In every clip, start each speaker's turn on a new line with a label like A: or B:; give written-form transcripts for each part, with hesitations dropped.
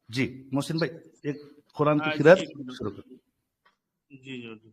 A: जी मोहसिन भाई, एक कुरान की
B: जी
A: किरात शुरू करो।
B: जी जी।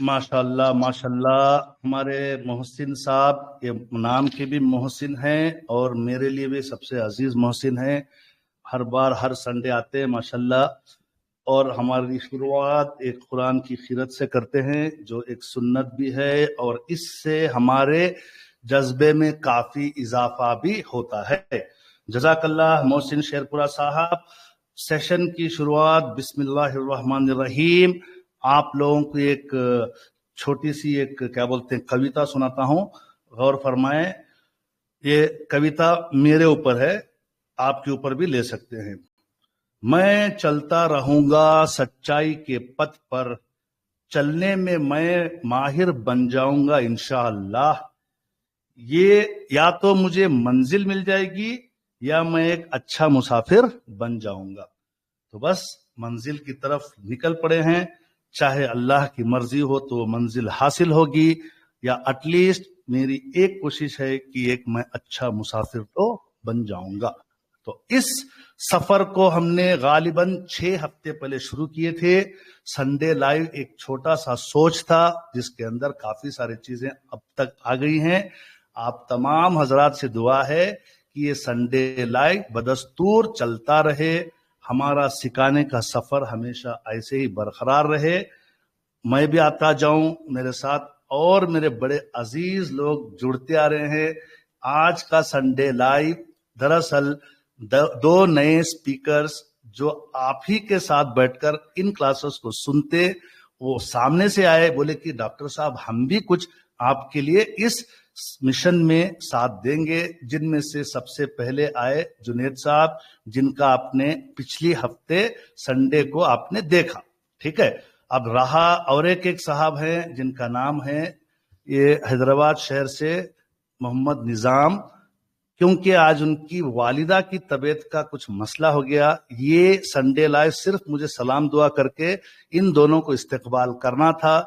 A: माशाल्लाह माशाल्लाह, हमारे मोहसिन साहब ये नाम के भी मोहसिन हैं और मेरे लिए भी सबसे अजीज मोहसिन हैं। हर बार हर संडे आते हैं माशाल्लाह, और हमारी शुरुआत एक कुरान की खिरत से करते हैं जो एक सुन्नत भी है, और इससे हमारे जज्बे में काफी इजाफा भी होता है। जजाकल्लाह मोहसिन शेरपुरा साहब। सेशन की शुरुआत बिस्मिल्लाहिर्रहमानिर्रहीम। आप लोगों को एक छोटी सी एक क्या बोलते हैं कविता सुनाता हूं, गौर फरमाएं। ये कविता मेरे ऊपर है, आपके ऊपर भी ले सकते हैं। मैं चलता रहूंगा सच्चाई के पथ पर, चलने में मैं माहिर बन जाऊंगा इंशाअल्लाह। ये या तो मुझे मंजिल मिल जाएगी या मैं एक अच्छा मुसाफिर बन जाऊंगा। तो बस मंजिल की तरफ निकल पड़े हैं। चाहे अल्लाह की मर्जी हो तो मंजिल हासिल होगी, या एटलीस्ट मेरी एक कोशिश है कि एक मैं अच्छा मुसाफिर तो बन जाऊंगा। तो इस सफर को हमने गालिबन 6 हफ्ते पहले शुरू किए थे। संडे लाइव एक छोटा सा सोच था जिसके अंदर काफी सारी चीजें अब तक आ गई हैं। आप तमाम हजरात से दुआ है कि ये संडे लाइव बदस्तूर चलता रहे, हमारा सिखाने का सफर हमेशा ऐसे ही बरकरार रहे। मैं भी आता जाऊं, मेरे साथ और मेरे बड़े अजीज लोग जुड़ते आ रहे हैं। आज का संडे लाइव दरअसल दो नए स्पीकर्स जो आप ही के साथ बैठकर इन क्लासेस को सुनते, वो सामने से आए, बोले कि डॉक्टर साहब हम भी कुछ आपके लिए इस मिशन में साथ देंगे। जिनमें से सबसे पहले आए जुनेद साहब, जिनका आपने पिछली हफ्ते संडे को आपने देखा, ठीक है। अब रहा और एक साहब हैं जिनका नाम है, ये हैदराबाद शहर से मोहम्मद निजाम, क्योंकि आज उनकी वालिदा की तबीयत का कुछ मसला हो गया। ये संडे लाइव सिर्फ मुझे सलाम दुआ करके इन दोनों को इस्तकबाल करना था।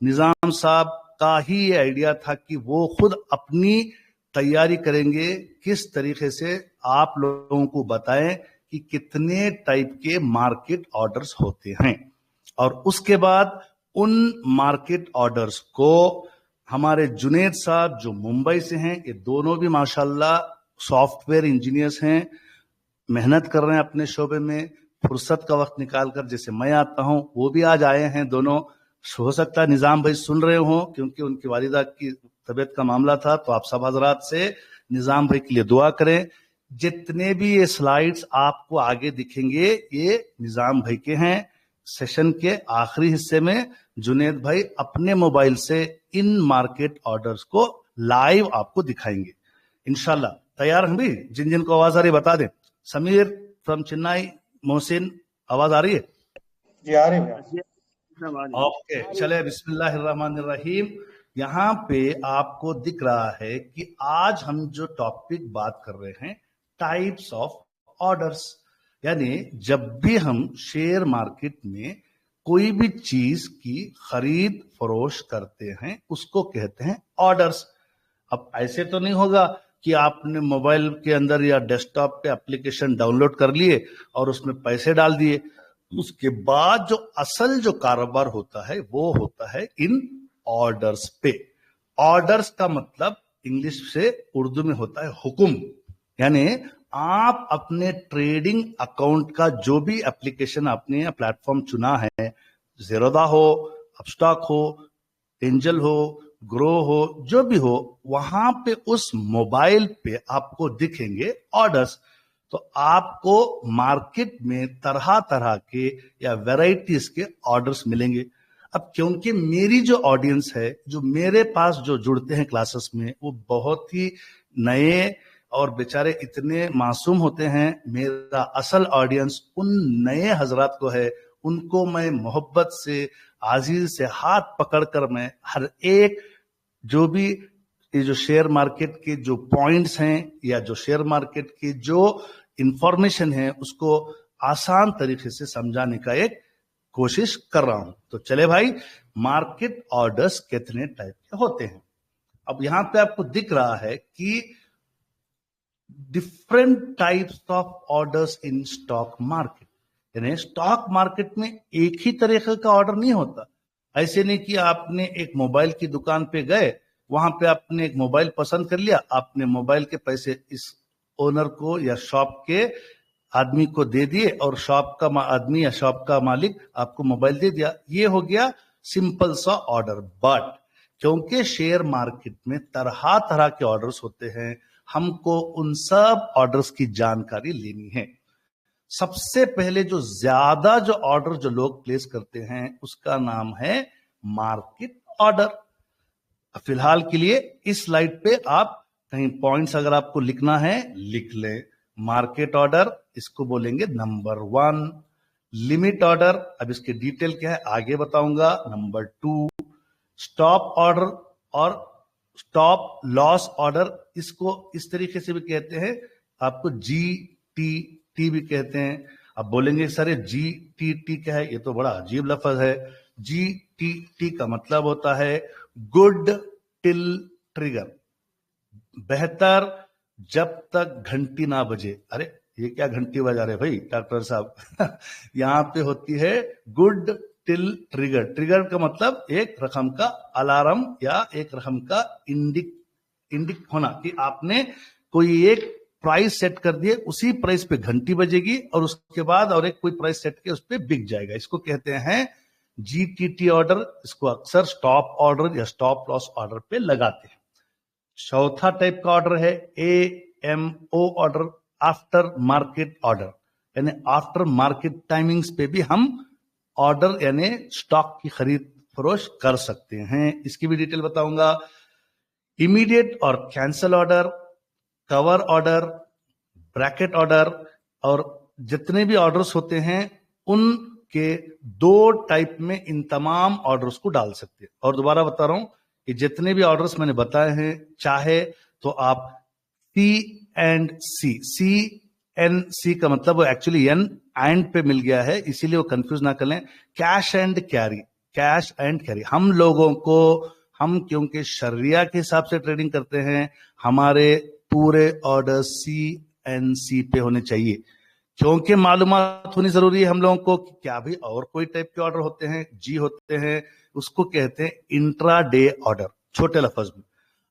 A: निजाम साहब का ही ये आइडिया था कि वो खुद अपनी तैयारी करेंगे, किस तरीके से आप लोगों को बताएं कि कितने टाइप के मार्केट ऑर्डर्स होते हैं, और उसके बाद उन मार्केट ऑर्डर्स को हमारे जुनेद साहब जो मुंबई से हैं, ये दोनों भी माशाल्लाह सॉफ्टवेयर इंजीनियर्स हैं, मेहनत कर रहे हैं अपने शोबे में, फुर्सत का वक्त निकालकर, जैसे मैं आता हूं वो भी आज आए हैं दोनों। हो सकता है निजाम भाई सुन रहे हो, क्योंकि उनकी वालिदा की तबीयत का मामला था। तो आप सब हजरात से निजाम भाई के लिए दुआ करें। जितने भी ये स्लाइड्स आपको आगे दिखेंगे ये निजाम भाई के हैं। सेशन के आखिरी हिस्से में जुनेद भाई अपने मोबाइल से इन मार्केट ऑर्डर्स को लाइव आपको दिखाएंगे इंशाल्लाह। तैयार हैं भी? जिन जिन को आवाज आ रही है बता दें। समीर फ्रॉम चेन्नई, मोहसिन आवाज आ रही है?
C: जी आ रही है।
A: ओके, चले बिस्मिल्लाहिर्रहमानिर्रहीम। यहाँ पे आपको दिख रहा है कि आज हम जो टॉपिक बात कर रहे हैं, टाइप्स ऑफ ऑर्डर्स, यानी जब भी हम शेयर मार्केट में कोई भी चीज की खरीद फरोश करते हैं उसको कहते हैं ऑर्डर्स। अब ऐसे तो नहीं होगा कि आपने मोबाइल के अंदर या डेस्कटॉप पे एप्लीकेशन डाउनलोड कर लिए और उसमें पैसे डाल दिए। उसके बाद जो असल जो कारोबार होता है वो होता है इन ऑर्डर्स पे। ऑर्डर्स का मतलब इंग्लिश से उर्दू में होता है हुक्म, यानी आप अपने ट्रेडिंग अकाउंट का जो भी एप्लीकेशन आपने या प्लेटफॉर्म चुना है ज़ेरोधा हो, अपस्टॉक हो, एंजल हो, ग्रो हो, जो भी हो, वहां पे उस मोबाइल पे आपको दिखेंगे ऑर्डर्स। तो आपको मार्केट में तरह तरह के या वैरायटीज के ऑर्डर्स मिलेंगे। अब क्योंकि मेरी जो ऑडियंस है, जो मेरे पास जो जुड़ते हैं क्लासेस में, वो बहुत ही नए और बेचारे इतने मासूम होते हैं। मेरा असल ऑडियंस उन नए हजरात को है, उनको मैं मोहब्बत से, आजीज से हाथ पकड़कर मैं हर एक जो भी ये जो शेयर मार्केट के जो पॉइंट्स हैं या जो शेयर मार्केट की जो इंफॉर्मेशन है, उसको आसान तरीके से समझाने का एक कोशिश कर रहा हूं। तो चले भाई, मार्केट ऑर्डर्स कितने टाइप के होते हैं। अब यहां पे आपको दिख रहा है कि different types of orders in stock market. यानी स्टॉक मार्केट में एक ही तरीके का ऑर्डर नहीं होता। ऐसे नहीं कि आपने एक मोबाइल की दुकान पे गए, वहां पे आपने एक मोबाइल पसंद कर लिया, आपने मोबाइल के पैसे इस ओनर को या शॉप के आदमी को दे दिए और शॉप का आदमी या शॉप का मालिक आपको मोबाइल दे दिया। ये हो गया सिंपल सा ऑर्डर। बट क्योंकि शेयर मार्केट में तरह तरह के ऑर्डर्स होते हैं, हमको उन सब ऑर्डर्स की जानकारी लेनी है। सबसे पहले जो ज्यादा जो ऑर्डर जो लोग प्लेस करते हैं, उसका नाम है मार्केट ऑर्डर। फिलहाल के लिए इस स्लाइड पे आप कहीं पॉइंट्स अगर आपको लिखना है लिख लें। मार्केट ऑर्डर, इसको बोलेंगे नंबर 1। लिमिट ऑर्डर, अब इसके डिटेल क्या है आगे बताऊंगा। नंबर 2 स्टॉप ऑर्डर और स्टॉप लॉस ऑर्डर, इसको इस तरीके से भी कहते हैं, आपको GTT भी कहते हैं। अब बोलेंगे सर ये GTT क्या है, ये तो बड़ा अजीब लफ्ज है। GTT का मतलब होता है गुड टिल ट्रिगर, बेहतर जब तक घंटी ना बजे। अरे ये क्या घंटी बजा रहे भाई डॉक्टर साहब यहाँ पे होती है गुड टिल ट्रिगर। ट्रिगर का मतलब एक रकम का अलार्म या एक रकम का इंडिक होना कि आपने कोई एक प्राइस सेट कर दिए, उसी प्राइस पे घंटी बजेगी और उसके बाद और एक कोई प्राइस सेट के उस पर बिक जाएगा। इसको कहते हैं GTT ऑर्डर। इसको अक्सर स्टॉप ऑर्डर या स्टॉप लॉस ऑर्डर पे लगाते हैं। चौथा टाइप का ऑर्डर है AMO order, after market order. यानी आफ्टर मार्केट टाइमिंग्स पे भी हम ऑर्डर यानी स्टॉक की खरीद फरोख्त कर सकते हैं। इसकी भी डिटेल बताऊंगा। इमीडिएट और cancel order, cover order, bracket order, और जितने भी ऑर्डर्स होते हैं उनके 2 टाइप में इन तमाम ऑर्डर्स को डाल सकते हैं। और दोबारा बता रहा हूं कि जितने भी ऑर्डर्स मैंने बताए हैं, चाहे तो आप CNC का मतलब वो एक्चुअली N एंड पे मिल गया है, इसीलिए वो कंफ्यूज ना कर लें। कैश एंड कैरी हम लोगों को, हम क्योंकि शरिया के हिसाब से ट्रेडिंग करते हैं, हमारे पूरे ऑर्डर CNC पे होने चाहिए। क्योंकि मालूमात होनी जरूरी है हम लोगों को कि क्या भी और कोई टाइप के ऑर्डर होते हैं, G होते हैं, उसको कहते हैं इंट्रा डे ऑर्डर, छोटे लफ्ज में।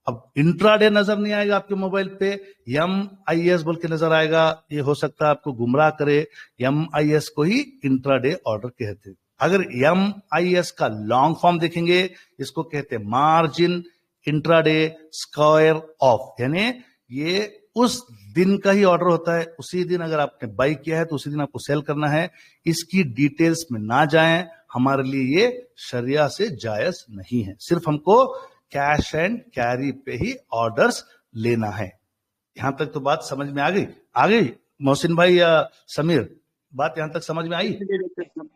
A: अब इंट्रा डे नजर नहीं आएगा आपके मोबाइल पे, MIS बोल के नजर आएगा, ये हो सकता है आपको गुमराह करे। MIS को ही इंट्रा डे ऑर्डर कहते हैं। अगर MIS का लॉन्ग फॉर्म देखेंगे, इसको कहते हैं मार्जिन इंट्राडे स्क्वायर ऑफ। यानी ये उस दिन का ही ऑर्डर होता है, उसी दिन अगर आपने बाई किया है तो उसी दिन आपको सेल करना है। इसकी डिटेल्स में ना जाएं, हमारे लिए ये शरिया से जायज नहीं है। सिर्फ हमको कैश एंड कैरी पे ही ऑर्डर्स लेना है। यहां तक तो बात समझ में आ गई मोहसिन भाई या समीर, बात यहां तक समझ में आई?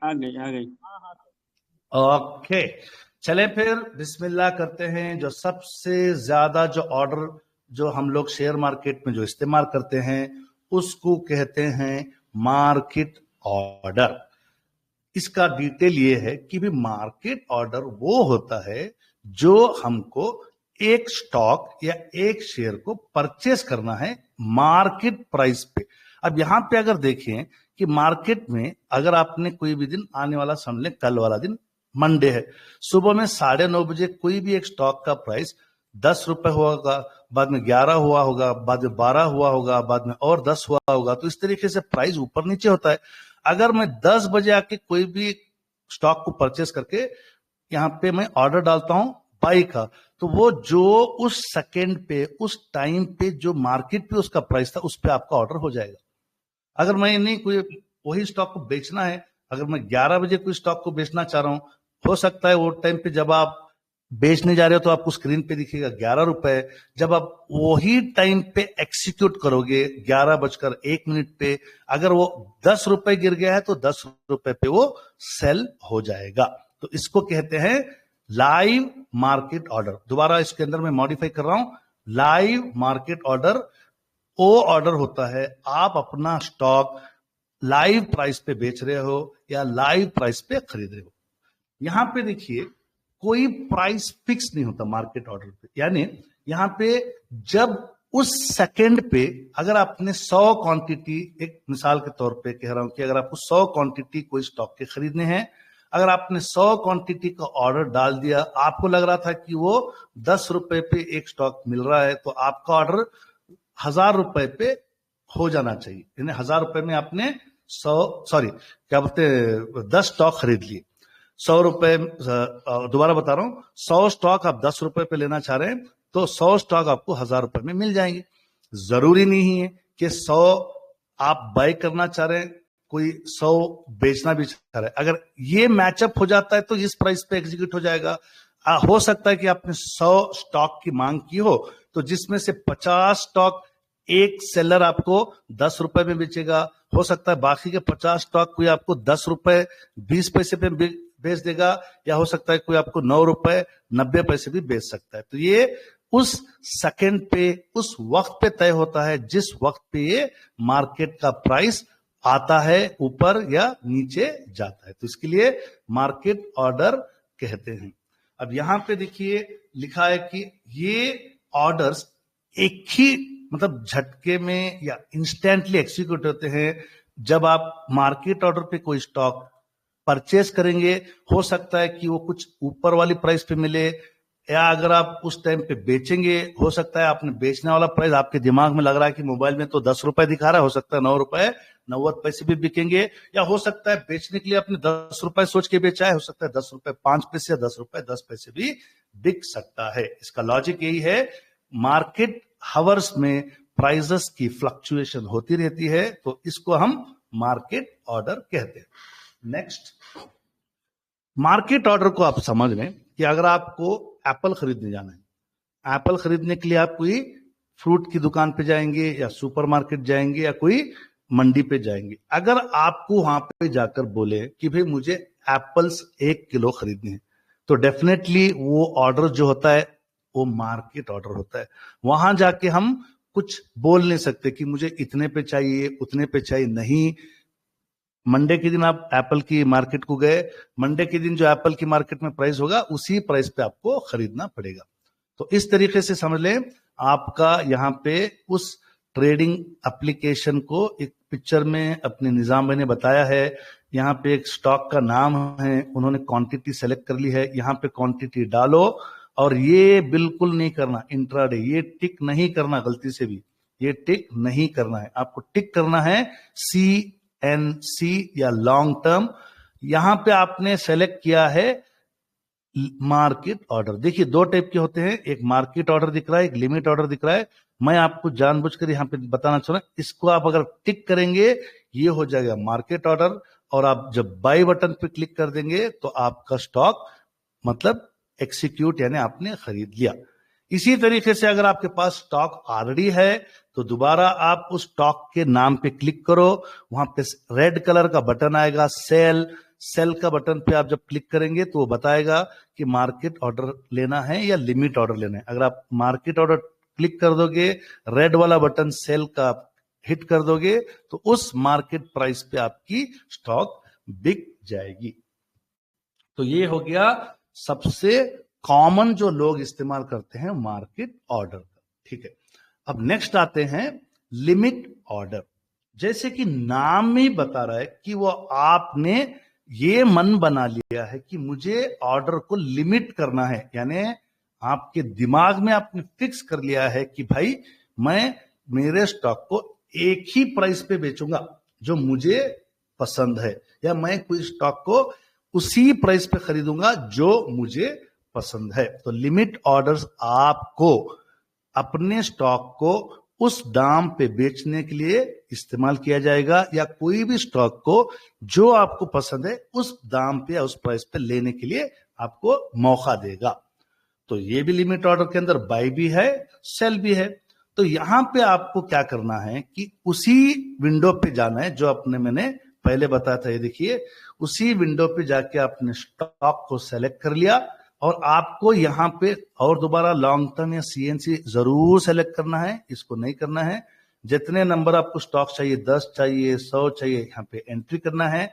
B: आ गई।
A: ओके, चले फिर बिस्मिल्लाह करते हैं। जो सबसे ज्यादा जो ऑर्डर जो हम लोग शेयर मार्केट में जो इस्तेमाल करते हैं, उसको कहते हैं मार्केट ऑर्डर। इसका डिटेल ये है कि भी मार्केट ऑर्डर वो होता है जो हमको एक स्टॉक या एक शेयर को परचेस करना है मार्केट प्राइस पे। अब यहां पे अगर देखें कि मार्केट में अगर आपने कोई भी दिन आने वाला, समझ लें कल वाला दिन मंडे है, सुबह में 9:30 बजे कोई भी एक स्टॉक का प्राइस 10 रुपए हुआ होगा, बाद में 11 हुआ होगा, बाद में 12 हुआ होगा, बाद में और 10 हुआ होगा। तो इस तरीके से प्राइस ऊपर नीचे होता है। अगर मैं 10 बजे आके कोई भी स्टॉक को परचेस करके यहाँ पे मैं ऑर्डर डालता हूं बाई का, तो वो जो उस सेकेंड पे उस टाइम पे जो मार्केट पे उसका प्राइस था उस पे आपका ऑर्डर हो जाएगा। अगर मैं नहीं कोई वही स्टॉक को बेचना है, अगर मैं 11 बजे कोई स्टॉक को बेचना चाह रहा हूं, हो सकता है वो टाइम पे जब आप बेचने जा रहे हो तो आपको स्क्रीन पे दिखेगा 11 रुपए। जब आप वही टाइम पे एक्सिक्यूट करोगे 11:01 पे, अगर वो 10 रुपए गिर गया है तो 10 रुपए पे वो सेल हो जाएगा। तो इसको कहते हैं लाइव मार्केट ऑर्डर। दोबारा इसके अंदर मैं मॉडिफाई कर रहा हूं, लाइव मार्केट ऑर्डर वो ऑर्डर होता है आप अपना स्टॉक लाइव प्राइस पे बेच रहे हो या लाइव प्राइस पे खरीद रहे हो। यहां पे देखिए कोई प्राइस फिक्स नहीं होता मार्केट ऑर्डर पे, यानी यहां पे जब उस सेकंड पे अगर आपने 100 क्वांटिटी, एक मिसाल के तौर पे कह रहा हूं कि अगर आपको 100 क्वांटिटी कोई स्टॉक के खरीदने हैं, अगर आपने 100 क्वांटिटी का ऑर्डर डाल दिया, आपको लग रहा था कि वो 10 रुपए पे एक स्टॉक मिल रहा है, तो आपका ऑर्डर 1000 रुपए पे हो जाना चाहिए। यानी 1000 रुपए में आपने 10 स्टॉक खरीद लिए। 100 रुपए, दोबारा बता रहा हूं, 100 स्टॉक आप 10 रुपए पे लेना चाह रहे हैं तो 100 स्टॉक आपको 1000 रुपए में मिल जाएंगे। जरूरी नहीं है कि 100 आप बाय करना चाह रहे हैं, कोई 100 बेचना भी चाह रहा है। अगर ये मैचअप हो जाता है तो इस प्राइस पे एग्जीक्यूट हो जाएगा। हो सकता है कि आपने 100 स्टॉक की मांग की हो, तो जिसमें से 50 स्टॉक एक सेलर आपको 10 रुपए में बेचेगा, हो सकता है बाकी के 50 स्टॉक कोई आपको 10 रुपए 20 पैसे पे बेच देगा, या हो सकता है कोई आपको 9 रुपए 90 पैसे भी बेच सकता है। तो ये उस सेकंड पे, उस वक्त पे तय होता है जिस वक्त पे ये मार्केट का प्राइस आता है, ऊपर या नीचे जाता है। तो इसके लिए मार्केट ऑर्डर कहते हैं। अब यहां पे देखिए लिखा है कि ये ऑर्डर्स एक ही मतलब झटके में या इंस्टेंटली एक्सिक्यूट होते हैं। जब आप मार्केट ऑर्डर पे कोई स्टॉक परचेस करेंगे, हो सकता है कि वो कुछ ऊपर वाली प्राइस पे मिले, या अगर आप उस टाइम पे बेचेंगे, हो सकता है आपने बेचने वाला प्राइस आपके दिमाग में लग रहा है कि मोबाइल में तो 10 रुपए दिखा रहा है, हो सकता है 9 रुपए 90 पैसे भी बिकेंगे, या हो सकता है बेचने के लिए आपने 10 रुपए सोच के बेचा है, हो सकता है 10 रुपए 5 पैसे या 10 रुपए 10 पैसे भी बिक सकता है। इसका लॉजिक यही है, मार्केट हावर्स में प्राइसेस की फ्लक्चुएशन होती रहती है, तो इसको हम मार्केट ऑर्डर कहते हैं। नेक्स्ट, मार्केट ऑर्डर को आप समझ लें कि अगर आपको एप्पल खरीदने जाना है, एप्पल खरीदने के लिए आप कोई फ्रूट की दुकान पे जाएंगे या सुपरमार्केट जाएंगे या कोई मंडी पे जाएंगे। अगर आपको वहां पे जाकर बोले कि भाई मुझे एप्पल्स 1 किलो खरीदने हैं, तो डेफिनेटली वो ऑर्डर जो होता है वो मार्केट ऑर्डर होता है। वहां जाके हम कुछ बोल नहीं सकते कि मुझे इतने पे चाहिए, उतने पे चाहिए, नहीं। मंडे के दिन आप एप्पल की मार्केट को गए, मंडे के दिन जो एप्पल की मार्केट में प्राइस होगा उसी प्राइस पे आपको खरीदना पड़ेगा। तो इस तरीके से समझ लें, आपका यहाँ पे उस ट्रेडिंग एप्लीकेशन को एक पिक्चर में अपने निजाम भाई ने बताया है। यहाँ पे एक स्टॉक का नाम है, उन्होंने क्वांटिटी सेलेक्ट कर ली है, यहाँ पे क्वांटिटी डालो, और ये बिल्कुल नहीं करना इंट्राडे, ये टिक नहीं करना गलती से भी, ये टिक नहीं करना है। आपको टिक करना है CNC या लॉन्ग टर्म। यहां पे आपने सेलेक्ट किया है मार्केट ऑर्डर। देखिए 2 टाइप के होते हैं, एक मार्केट ऑर्डर दिख रहा है, एक लिमिट ऑर्डर दिख रहा है। मैं आपको जानबूझकर यहां पे बताना चाह रहा हूं, इसको आप अगर टिक करेंगे ये हो जाएगा मार्केट ऑर्डर, और आप जब बाय बटन पे क्लिक कर देंगे तो आपका स्टॉक मतलब एक्सिक्यूट, यानी आपने खरीद लिया। इसी तरीके से अगर आपके पास स्टॉक ऑलरेडी है तो दोबारा आप उस स्टॉक के नाम पे क्लिक करो, वहां पे रेड कलर का बटन आएगा सेल का बटन पे आप जब क्लिक करेंगे तो वो बताएगा कि मार्केट ऑर्डर लेना है या लिमिट ऑर्डर लेना है। अगर आप मार्केट ऑर्डर क्लिक कर दोगे, रेड वाला बटन सेल का हिट कर दोगे, तो उस मार्केट प्राइस पे आपकी स्टॉक बिक जाएगी। तो ये हो गया सबसे कॉमन जो लोग इस्तेमाल करते हैं मार्केट ऑर्डर। ठीक है, अब नेक्स्ट आते हैं लिमिट ऑर्डर। जैसे कि नाम ही बता रहा है कि वो आपने ये मन बना लिया है कि मुझे ऑर्डर को लिमिट करना है, यानी आपके दिमाग में आपने फिक्स कर लिया है कि भाई मैं मेरे स्टॉक को एक ही प्राइस पे बेचूंगा जो मुझे पसंद है, या मैं कोई स्टॉक को उसी प्राइस पे खरीदूंगा जो मुझे पसंद है। तो लिमिट ऑर्डर्स आपको अपने स्टॉक को उस दाम पे बेचने के लिए इस्तेमाल किया जाएगा, या कोई भी स्टॉक को जो आपको पसंद है उस दाम पे या उस प्राइस पे लेने के लिए आपको मौका देगा। तो ये भी लिमिट ऑर्डर के अंदर बाय भी है, सेल भी है। तो यहां पे आपको क्या करना है कि उसी विंडो पे जाना है जो मैंने पहले बताया था। ये देखिए, उसी विंडो पे जाके आपने स्टॉक को सेलेक्ट कर लिया, और आपको यहां पे और दोबारा लॉन्ग टर्म या सीएनसी जरूर सेलेक्ट करना है, इसको नहीं करना है। जितने नंबर आपको स्टॉक चाहिए, 10 चाहिए, 100 चाहिए, यहां पे एंट्री करना है।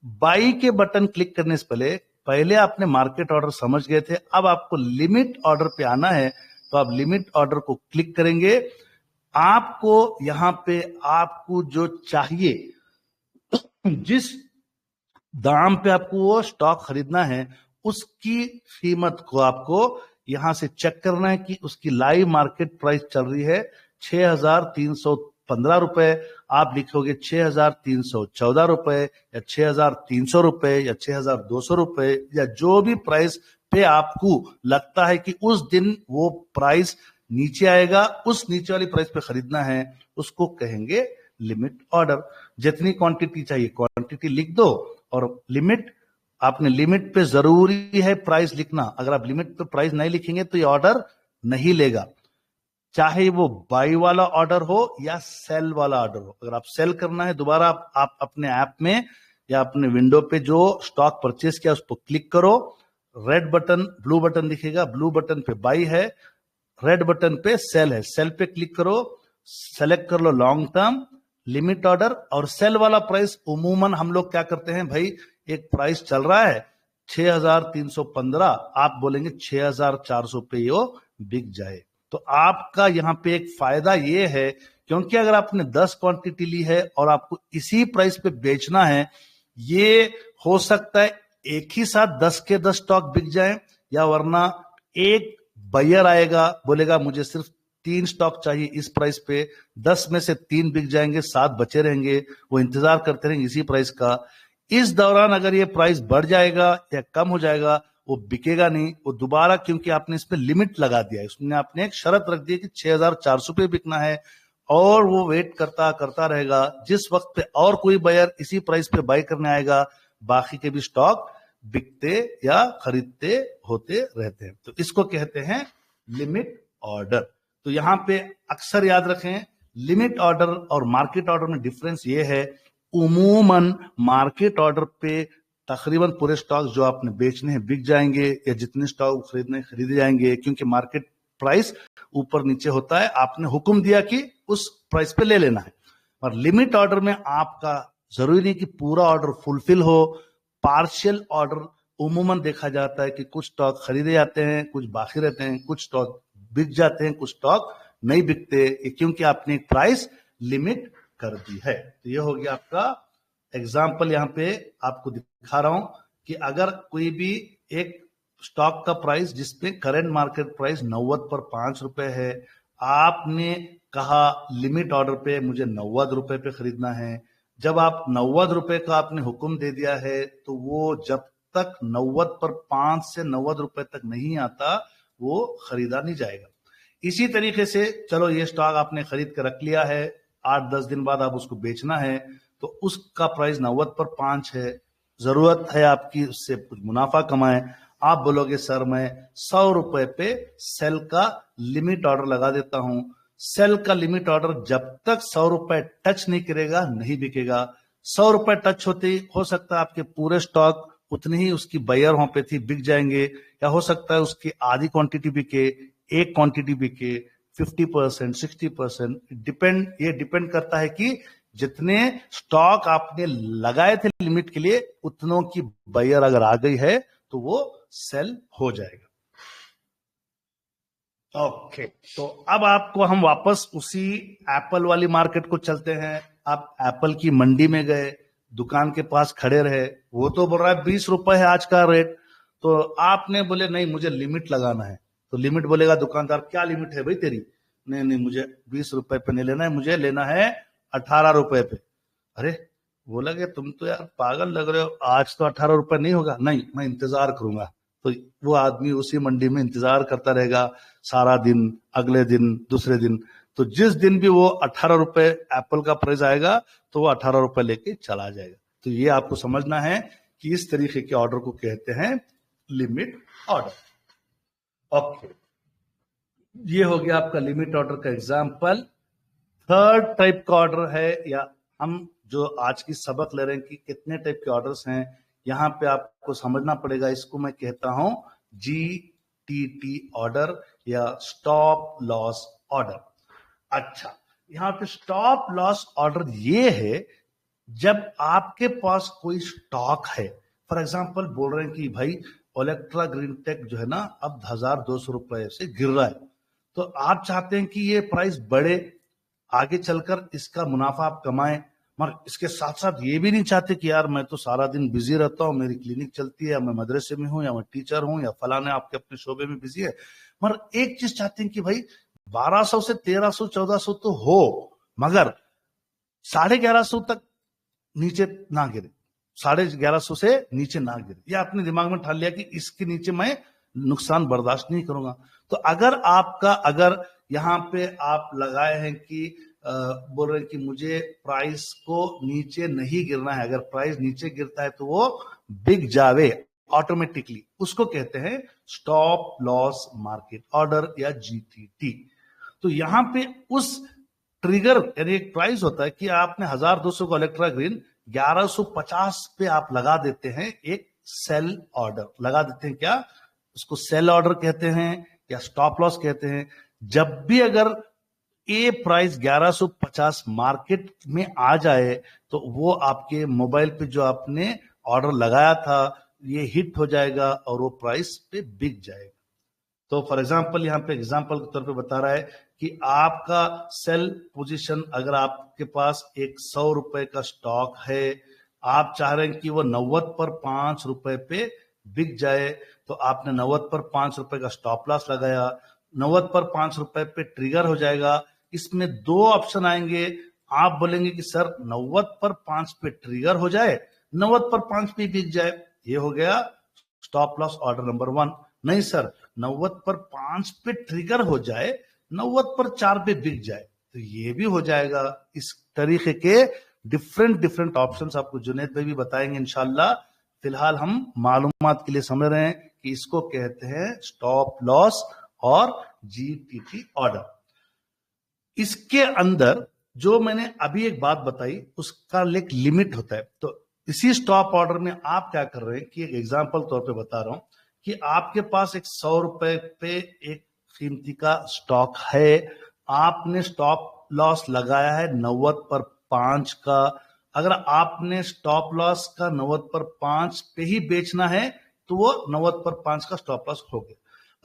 A: बाई के बटन क्लिक करने से पहले आपने मार्केट ऑर्डर समझ गए थे, अब आपको लिमिट ऑर्डर पे आना है। तो आप लिमिट ऑर्डर को क्लिक करेंगे। आपको यहां पे आपको जो चाहिए, जिस दाम पे आपको वो स्टॉक खरीदना है, उसकी कीमत को आपको यहां से चेक करना है कि उसकी लाइव मार्केट प्राइस चल रही है 6,315 रुपए। आप लिखोगे 6,314 रुपए, या 6,300 रुपए, या 6,200 रुपए, या जो भी प्राइस पे आपको लगता है कि उस दिन वो प्राइस नीचे आएगा, उस नीचे वाली प्राइस पे खरीदना है, उसको कहेंगे लिमिट ऑर्डर। जितनी क्वांटिटी चाहिए क्वांटिटी लिख दो, और लिमिट, आपने लिमिट पे जरूरी है प्राइस लिखना। अगर आप लिमिट पे प्राइस नहीं लिखेंगे तो ये ऑर्डर नहीं लेगा, चाहे वो बाई वाला ऑर्डर हो या सेल वाला ऑर्डर हो। अगर आप सेल करना है, दोबारा आप अपने ऐप में या अपने विंडो पे जो स्टॉक परचेस किया उस पर क्लिक करो, रेड बटन ब्लू बटन दिखेगा, ब्लू बटन पे बाई है, रेड बटन पे सेल है, सेल पे क्लिक करो, सेलेक्ट कर लो लॉन्ग टर्म, लिमिट ऑर्डर। और सेल वाला प्राइस उमूमन हम लोग क्या करते हैं भाई, एक प्राइस चल रहा है 6,315, आप बोलेंगे 6,400 पे यो बिक जाए। तो आपका यहां पे एक फायदा ये है, क्योंकि अगर आपने 10 क्वांटिटी ली है और आपको इसी प्राइस पे बेचना है, ये हो सकता है एक ही साथ 10 के 10 स्टॉक बिक जाए, या वरना एक बायर आएगा, बोलेगा मुझे सिर्फ 3 स्टॉक चाहिए इस प्राइस पे, 10 में से 3 बिक जाएंगे, 7 बचे रहेंगे, वो इंतजार करते रहेंगे इसी प्राइस का। इस दौरान अगर ये प्राइस बढ़ जाएगा या कम हो जाएगा, वो बिकेगा नहीं, वो दोबारा, क्योंकि आपने इस पे लिमिट लगा दिया है, उसमें आपने एक शर्त रख दी है कि 6,400 पे बिकना है, और वो वेट करता रहेगा। जिस वक्त पे और कोई बायर इसी प्राइस पे बाय करने आएगा, बाकी के भी स्टॉक बिकते या खरीदते होते रहते हैं। तो इसको कहते हैं लिमिट ऑर्डर। तो यहां पे अक्सर याद रखें, लिमिट ऑर्डर और मार्केट ऑर्डर में डिफरेंस ये है, उमूमन मार्केट ऑर्डर पे तकरीबन पूरे स्टॉक जो आपने बेचने हैं बिक जाएंगे, या जितने स्टॉक खरीदने खरीदे जाएंगे, क्योंकि मार्केट प्राइस ऊपर नीचे होता है, आपने हुक्म दिया कि उस प्राइस पे ले लेना है। और लिमिट ऑर्डर में आपका जरूरी नहीं कि पूरा ऑर्डर फुलफिल हो, पार्शियल ऑर्डर उमूमन देखा जाता है कि कुछ स्टॉक खरीदे जाते हैं, कुछ बाकी रहते हैं, कुछ स्टॉक बिक जाते हैं, कुछ स्टॉक नहीं बिकते, क्योंकि आपने एक प्राइस लिमिट कर दी है। तो ये हो गया आपका एग्जाम्पल। यहां पे आपको दिखा रहा हूं कि अगर कोई भी एक स्टॉक का प्राइस जिसपे करंट मार्केट प्राइस 90 पर 5 रुपए है, आपने कहा लिमिट ऑर्डर पे मुझे 90 रुपए पे खरीदना है। जब आप 90 रुपए का आपने हुक्म दे दिया है, तो वो जब तक 90 पर 5 से 90 रुपए तक नहीं आता, वो खरीदा नहीं जाएगा। इसी तरीके से चलो ये स्टॉक आपने खरीद कर रख लिया है, 8-10 दिन बाद आप उसको बेचना है, तो उसका प्राइस 90 पर 5 है, जरूरत है आपकी उससे कुछ मुनाफा कमाए। आप बोलोगे सर मैं 100 रुपए पे सेल का लिमिट ऑर्डर लगा देता हूं। सेल का लिमिट ऑर्डर जब तक 100 रुपए टच नहीं करेगा नहीं बिकेगा। 100 रुपए टच होते ही हो सकता है आपके पूरे स्टॉक उतनी ही उसकी बायर वहां पे थी बिक जाएंगे, या हो सकता है उसकी आधी क्वांटिटी बिके, एक क्वांटिटी बिके, 50%, 60%, ये डिपेंड करता है कि जितने स्टॉक आपने लगाए थे लिमिट के लिए, उतनों की बायर अगर आ गई है तो वो सेल हो जाएगा। ओके, तो अब आपको हम वापस उसी एप्पल वाली मार्केट को चलते हैं। आप एप्पल की मंडी में गए, दुकान के पास खड़े रहे, वो तो बोल रहा है 20 रुपए है आज का रेट, तो आपने बोले नहीं मुझे लिमिट लगाना है। तो लिमिट बोलेगा दुकानदार क्या लिमिट है भाई तेरी? नहीं मुझे 20 रुपए पे नहीं लेना है, मुझे लेना है 18 रुपए पे। अरे बोला कि तुम तो यार पागल लग रहे हो, आज तो 18 रुपए नहीं होगा, नहीं मैं इंतजार करूंगा। तो वो आदमी उसी मंडी में इंतजार करता रहेगा सारा दिन, अगले दिन, दूसरे दिन। तो जिस दिन भी वो 18 रुपए एप्पल का प्राइस आएगा तो वो 18 रुपए लेके चला जाएगा। तो ये आपको समझना है कि इस तरीके के ऑर्डर को कहते हैं लिमिट ऑर्डर। ओके, ये हो गया आपका लिमिट ऑर्डर का एग्जाम्पल। थर्ड टाइप का ऑर्डर है, या हम जो आज की सबक ले रहे हैं कि कितने टाइप के ऑर्डर्स हैं, यहां पे आपको समझना पड़ेगा। इसको मैं कहता हूं GTT ऑर्डर या स्टॉप लॉस ऑर्डर। अच्छा, यहां पे स्टॉप लॉस ऑर्डर ये है जब आपके पास कोई स्टॉक है। फॉर एग्जांपल बोल रहे हैं कि भाई ओलेक्ट्रा ग्रीन टेक जो है ना अब 1200 रुपए से गिर रहा है, तो आप चाहते हैं कि ये प्राइस बढ़े, आगे चलकर इसका मुनाफा आप कमाएं, मगर इसके साथ साथ ये भी नहीं चाहते कि यार मैं तो सारा दिन बिजी रहता हूं, मेरी क्लिनिक चलती है, मैं मदरसे में हूं, या मैं टीचर हूं, या फलाने आपके अपने शोबे में बिजी है, मगर एक चीज चाहते हैं कि भाई 1200 से 1300 1400 तो हो, मगर 1150 तक नीचे ना गिरे, 1150 से नीचे ना गिरे। या अपने दिमाग में ठान लिया कि इसके नीचे मैं नुकसान बर्दाश्त नहीं करूंगा। तो अगर यहां पे आप लगाए हैं कि बोल रहे हैं कि मुझे प्राइस को नीचे नहीं गिरना है, अगर प्राइस नीचे गिरता है तो वो बिक जावे ऑटोमेटिकली, उसको कहते हैं स्टॉप लॉस मार्केट ऑर्डर या GTT। तो यहां पे उस ट्रिगर, यानी एक प्राइस होता है कि आपने 1200 का इलेक्ट्रा ग्रीन 1150 पे आप लगा देते हैं, एक सेल ऑर्डर लगा देते हैं। क्या उसको सेल ऑर्डर कहते हैं या स्टॉप लॉस कहते हैं? जब भी अगर ए प्राइस 1150 मार्केट में आ जाए तो वो आपके मोबाइल पे जो आपने ऑर्डर लगाया था ये हिट हो जाएगा और वो प्राइस पे बिक जाएगा। तो फॉर एग्जांपल यहां पे एग्जांपल के तौर पे बता रहा है कि आपका सेल पोजीशन, अगर आपके पास एक 100 रुपए का स्टॉक है, आप चाह रहे हैं कि वो 90 पर 5 रुपए पे बिक जाए, तो आपने 90 पर 5 रुपए का स्टॉप लॉस लगाया, 90 पर 5 रुपए पे ट्रिगर हो जाएगा। इसमें दो ऑप्शन आएंगे, आप बोलेंगे कि सर 90 पर 5 पे ट्रिगर हो जाए, 90 पर 5 पे बिक जाए, ये हो गया स्टॉप लॉस ऑर्डर नंबर 1। नहीं सर, 90 पर 5 पे ट्रिगर हो जाए, 90 पर 4 पे बिक जाए, तो ये भी हो जाएगा। इस तरीके के डिफरेंट ऑप्शंस आपको जुनैद भाई भी बताएंगे इंशाल्लाह। फिलहाल हम मालूमात के लिए समझ रहे हैं कि इसको कहते हैं स्टॉप लॉस और GTT ऑर्डर। इसके अंदर जो मैंने अभी एक बात बताई उसका एक लिमिट होता है। तो इसी स्टॉप ऑर्डर में आप क्या कर रहे हैं कि एक एग्जांपल तौर पे बता रहा हूं कि आपके पास एक 100 रुपए पे एक कीमती का स्टॉक है, आपने स्टॉप लॉस लगाया है 90 पर 5 का। अगर आपने स्टॉप लॉस का 90 पर 5 पे ही बेचना है तो वो 90 पर 5 का स्टॉप लॉस हो गया।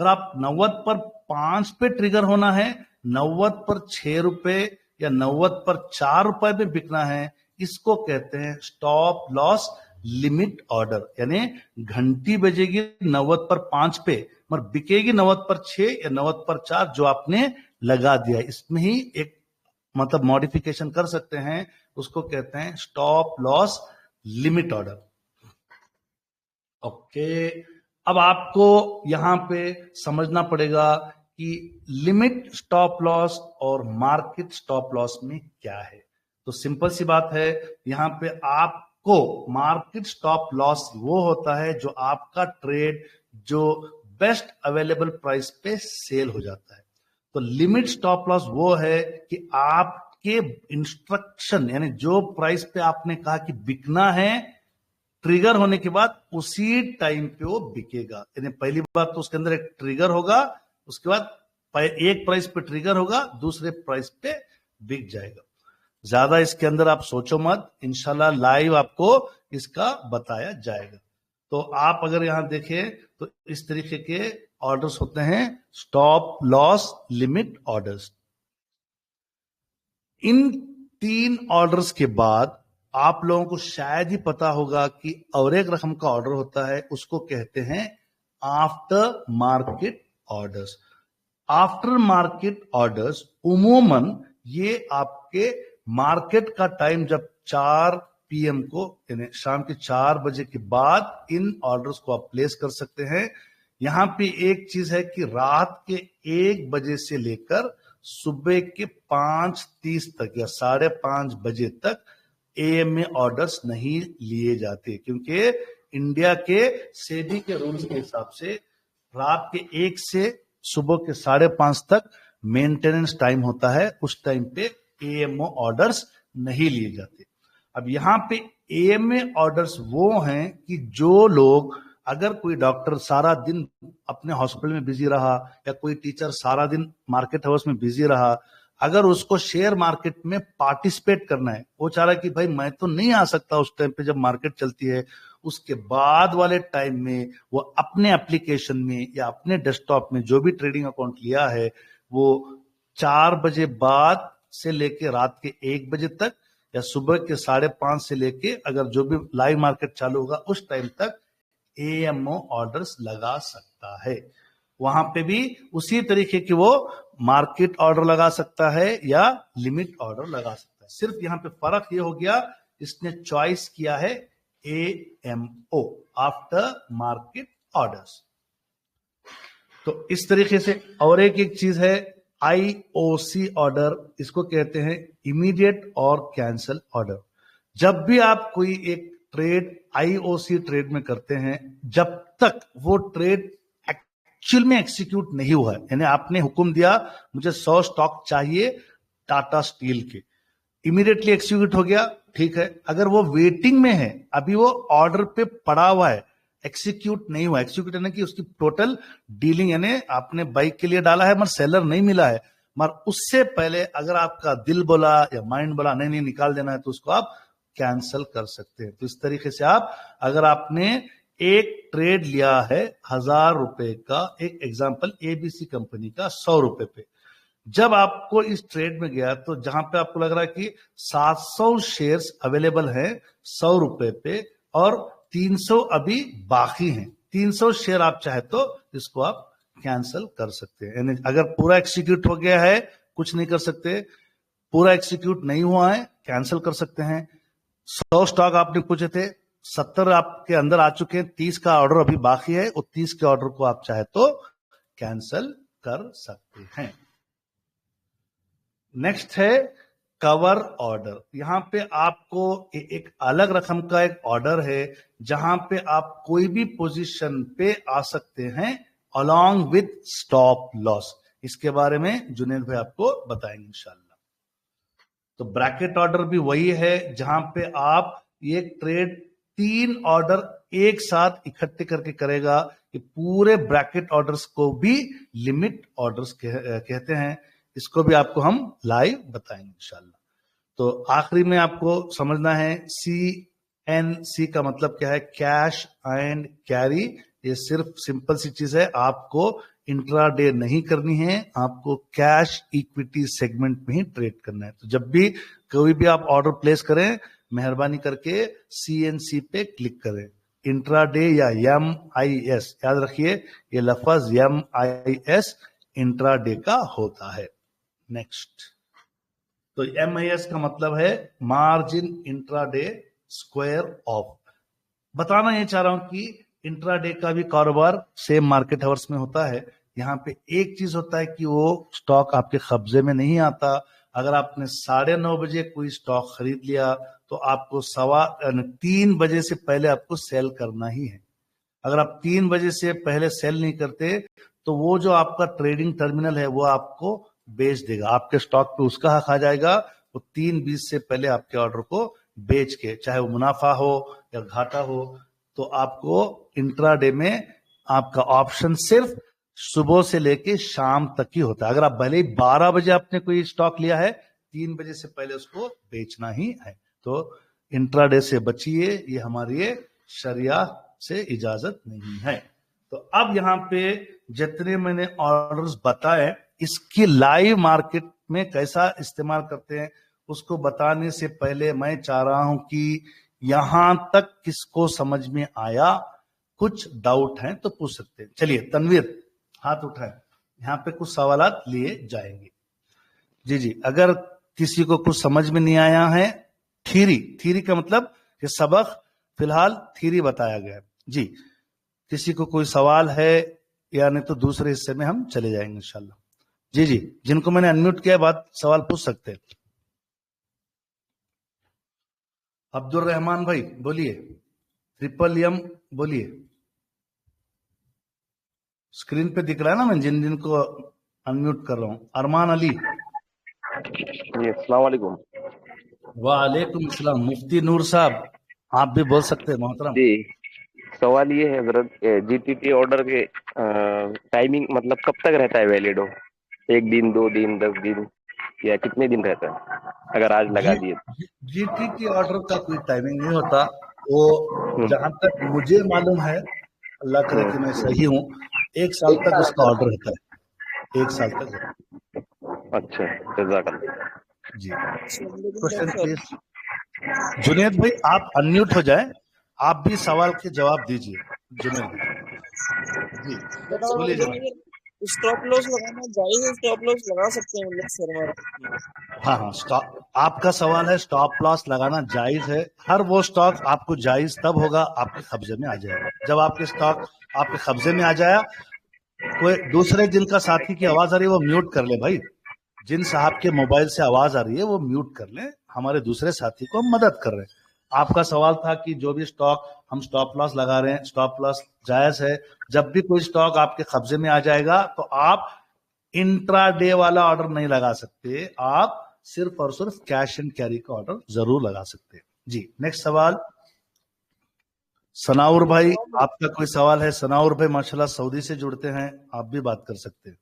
A: अगर आप 90 पर 5 पे ट्रिगर होना है, 90 पर 6 रुपए या 90 पर 4 रुपए पे बिकना है, इसको कहते हैं स्टॉप लॉस लिमिट ऑर्डर। यानी घंटी बजेगी 90 पर 5 पे, मगर बिकेगी 90 पर 6 या 90 पर 4 जो आपने लगा दिया। इसमें ही एक मतलब मॉडिफिकेशन कर सकते हैं, उसको कहते हैं stop loss limit order. Okay, अब आपको यहां पे समझना पड़ेगा कि लिमिट स्टॉप लॉस और मार्केट स्टॉप लॉस में क्या है। तो सिंपल सी बात है, यहां पे आपको मार्केट स्टॉप लॉस वो होता है जो आपका ट्रेड जो बेस्ट अवेलेबल प्राइस पे सेल हो जाता है। तो लिमिट स्टॉप लॉस वो है कि आपके इंस्ट्रक्शन, यानी जो प्राइस पे आपने कहा कि बिकना है, ट्रिगर होने के बाद उसी टाइम पे वो बिकेगा। यानी पहली बात तो उसके अंदर एक ट्रिगर होगा, उसके बाद एक प्राइस पे ट्रिगर होगा, दूसरे प्राइस पे बिक जाएगा। ज्यादा इसके अंदर आप सोचो मत, इंशाल्लाह लाइव आपको इसका बताया जाएगा। तो आप अगर यहां देखें तो इस तरीके के ऑर्डर्स होते हैं स्टॉप लॉस लिमिट ऑर्डर्स। इन 3 ऑर्डर्स के बाद आप लोगों को शायद ही पता होगा कि और एक रकम का ऑर्डर होता है, उसको कहते हैं after market orders. After market orders उमूमन ये आपके मार्केट का टाइम जब 4 PM को, यानी शाम के 4 बजे के बाद इन ऑर्डर्स को आप प्लेस कर सकते हैं। यहाँ पे एक चीज है कि रात के 1 बजे से लेकर सुबह के 5:30 तक या 5:30 बजे तक AMA ऑर्डर्स नहीं लिए जाते, क्योंकि इंडिया के सेबी के रूल्स के हिसाब से रात के 1 से सुबह के 5:30 तक मेंटेनेंस टाइम होता है। उस टाइम पे AMO ऑर्डर्स नहीं लिए जाते। अब यहाँ पे AMA ऑर्डर्स वो हैं कि जो लोग, अगर कोई डॉक्टर सारा दिन अपने हॉस्पिटल में बिजी रहा या कोई टीचर सारा दिन मार्केट हाउस में बिजी रहा, अगर उसको शेयर मार्केट में पार्टिसिपेट करना है, वो चाह रहा है कि भाई मैं तो नहीं आ सकता उस टाइम पे जब मार्केट चलती है, उसके बाद वाले टाइम में वो अपने एप्लीकेशन में या अपने डेस्कटॉप में जो भी ट्रेडिंग अकाउंट लिया है वो 4 बजे बाद से लेके रात के 1 बजे तक या सुबह के 5:30 से लेके अगर जो भी लाइव मार्केट चालू होगा उस टाइम तक AMO ऑर्डर्स लगा सकता है। वहां पे भी उसी तरीके की वो मार्केट ऑर्डर लगा सकता है या लिमिट ऑर्डर लगा सकता है। सिर्फ यहां पे फर्क ये हो गया, इसने चॉइस किया है AMO, आफ्टर मार्केट ऑर्डर्स। तो इस तरीके से और एक चीज है IOC ऑर्डर, इसको कहते हैं इमीडिएट और कैंसल ऑर्डर। जब भी आप कोई एक ट्रेड IOC ट्रेड में करते हैं, जब तक वो ट्रेड एक्चुअल में एग्जीक्यूट नहीं हुआ है, यानी आपने हुक्म दिया मुझे 100 स्टॉक चाहिए टाटा स्टील के, इमीडिएटली एग्जीक्यूट हो गया, ठीक है। अगर वो वेटिंग में है, अभी वो ऑर्डर पे पड़ा हुआ है, एक्सिक्यूट नहीं हुआ, एक्सिक्यूट यानी कि उसकी टोटल डीलिंग, यानी आपने बाइक के लिए डाला है मगर सेलर नहीं मिला है, मगर उससे पहले अगर आपका दिल बोला या माइंड बोला नहीं निकाल देना है, तो उसको आप कैंसल कर सकते हैं। तो इस तरीके से आप, अगर आपने एक ट्रेड लिया है 1000 रुपए का, एक एग्जांपल ABC कंपनी का 100 रुपए पे, जब आपको इस ट्रेड में गया तो जहां पे आपको लग रहा है कि 700 शेयर्स अवेलेबल हैं 100 रुपए पे और 300 अभी बाकी हैं, 300 शेयर आप चाहे तो इसको आप कैंसल कर सकते हैं। यानी अगर पूरा एग्जीक्यूट हो गया है कुछ नहीं कर सकते, पूरा एग्जीक्यूट नहीं हुआ है कैंसल कर सकते हैं। 100 स्टॉक आपने पूछे थे, 70 आपके अंदर आ चुके हैं, 30 का ऑर्डर अभी बाकी है, और 30 के ऑर्डर को आप चाहे तो कैंसल कर सकते हैं। नेक्स्ट है कवर ऑर्डर। यहां पे आपको एक अलग रकम का एक ऑर्डर है जहां पे आप कोई भी पोजीशन पे आ सकते हैं अलॉन्ग विद स्टॉप लॉस। इसके बारे में जुनेद भाई आपको बताएंगे इंशाल्लाह। तो ब्रैकेट ऑर्डर भी वही है जहां पे आप ये ट्रेड 3 ऑर्डर एक साथ इकट्ठे करके करेगा, कि पूरे ब्रैकेट ऑर्डर्स को भी लिमिट ऑर्डर्स कहते हैं। इसको भी आपको हम लाइव बताएंगे इंशाल्लाह। तो आखिरी में आपको समझना है CNC का मतलब क्या है, कैश एंड कैरी। ये सिर्फ सिंपल सी चीज है, आपको इंट्राडे नहीं करनी है, आपको कैश इक्विटी सेगमेंट में ही ट्रेड करना है। तो जब भी कोई भी आप ऑर्डर प्लेस करें, मेहरबानी करके CNC पे क्लिक करें। इंट्राडे या MIS, याद रखिए ये लफ्ज MIS इंट्राडे का होता है। नेक्स्ट, तो MIS का मतलब है मार्जिन इंट्राडे स्क्वायर ऑफ। बताना ये चाह रहा हूं कि इंट्राडे का भी कारोबार सेम मार्केट हाउस में होता है। यहाँ पे एक चीज होता है कि वो स्टॉक आपके कब्जे में नहीं आता। अगर आपने 9:30 बजे कोई स्टॉक खरीद लिया तो आपको 3 बजे से पहले आपको सेल करना ही है। अगर आप 3 बजे से पहले सेल नहीं करते तो वो जो आपका ट्रेडिंग टर्मिनल है वो आपको बेच देगा, आपके स्टॉक पे उसका हक आ जाएगा। वो 3:20 से पहले आपके ऑर्डर को बेच के, चाहे वो मुनाफा हो या घाटा हो, तो आपको इंट्राडे में आपका ऑप्शन सिर्फ सुबह से लेके शाम तक ही होता है। अगर आप भले ही 12 बजे आपने कोई स्टॉक लिया है, 3 बजे से पहले उसको बेचना ही है। तो इंट्राडे से बचिए, ये हमारी शरिया से इजाजत नहीं है। तो अब यहाँ पे जितने मैंने ऑर्डर्स बताए, इसकी लाइव मार्केट में कैसा इस्तेमाल करते हैं उसको बताने से पहले मैं चाह रहा हूं कि यहां तक किसको समझ में आया, कुछ डाउट है तो पूछ सकते हैं। चलिए तनवीर हाथ उठाए, यहाँ पे कुछ सवालात लिए जाएंगे। जी, अगर किसी को कुछ समझ में नहीं आया है थीरी का मतलब कि सबक फिलहाल थीरी बताया गया है जी। किसी को कोई सवाल है या नहीं तो दूसरे हिस्से में हम चले जाएंगे इंशाल्लाह। जी जी, जिनको मैंने अनम्यूट किया बात सवाल पूछ सकते हैं। अब्दुल रहमान भाई बोलिए, ट्रिपल एम बोलिए। स्क्रीन पे दिख रहा है ना मैं जिन जिनको अनम्यूट कर रहा हूं। अरमान अली।
D: जी अस्सलाम वालेकुम।
A: वालेकुम सलाम। मुफ्ती नूर साहब आप भी बोल सकते हैं मोहतरम।
D: जी सवाल ये है हजरत, जीटीटी ऑर्डर के टाइमिंग मतलब कब तक रहता है वैलिड हो? 1 दिन, 2 दिन, 10 दिन या कितने दिन रहता है अगर आज लगा दिए?
A: जीटीटी ऑर्डर का कोई टाइमिंग नहीं होता। वो जहां तक मुझे मालूम है, अल्लाह करे कि मैं सही हूं, 1 साल तक उसका ऑर्डर रहता है। 1 साल तक।
D: अच्छा, जज़ाकल्लाह।
A: जी, क्वेश्चन प्लीज। जुनेद भाई आप अनम्यूट हो जाएं, आप भी सवाल के जवाब दीजिए। जुनेद भाई जी बोलिए जुनेद।
E: स्टॉप लॉस लगाना जायज है? स्टॉप लॉस लगा सकते हैं मतलब शर्मा?
A: हाँ हाँ, स्टॉप आपका सवाल है, स्टॉप लॉस लगाना जायज है। हर वो स्टॉक आपको जायज तब होगा आपके कब्जे में आ जाएगा। जब आपके स्टॉक आपके कब्जे में आ जाया, कोई दूसरे जिनका साथी की आवाज आ रही है वो म्यूट कर ले भाई। जिन साहब के मोबाइल से आवाज आ रही है वो म्यूट कर ले, हमारे दूसरे साथी को हम मदद कर रहे हैं। आपका सवाल था कि जो भी स्टॉक हम स्टॉप लॉस लगा रहे हैं, स्टॉप लॉस जायज है। जब भी कोई स्टॉक आपके कब्जे में आ जाएगा तो आप इंट्राडे वाला ऑर्डर नहीं लगा सकते, आप सिर्फ और सिर्फ कैश एंड कैरी का ऑर्डर जरूर लगा सकते हैं। जी नेक्स्ट सवाल सनाउर भाई, आपका कोई सवाल है? सनाउर भाई माशाल्लाह सऊदी से जुड़ते हैं, आप भी बात कर सकते हैं।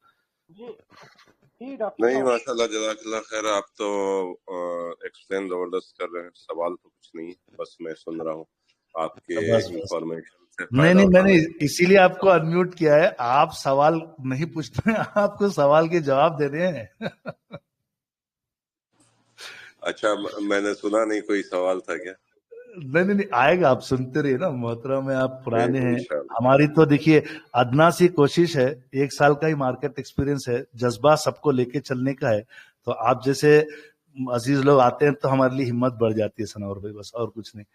F: नहीं माशाल्लाह, जज़ाकल्लाह खैर। आप तो एक्सप्लेन जबरदस्त कर रहे हैं। सवाल तो कुछ नहीं है, बस मैं सुन रहा हूँ आपके इंफॉर्मेशन से।
A: नहीं, मैंने इसीलिए आपको अनम्यूट किया है। आप सवाल नहीं पूछते हैं, आपको सवाल के जवाब दे रहे हैं।
F: अच्छा, मैंने सुना नहीं, कोई सवाल था क्या?
A: नहीं, आएगा, आप सुनते रहिए ना मोहतरम है, आप पुराने हैं।
F: इंशाल्लाह।
A: हमारी तो देखिए अदना सी कोशिश है, 1 साल का ही मार्केट एक्सपीरियंस है, जज्बा सबको लेके चलने का है। तो आप जैसे अजीज लोग आते हैं तो हमारे लिए हिम्मत बढ़ जाती है सनौर भाई, बस और कुछ नहीं।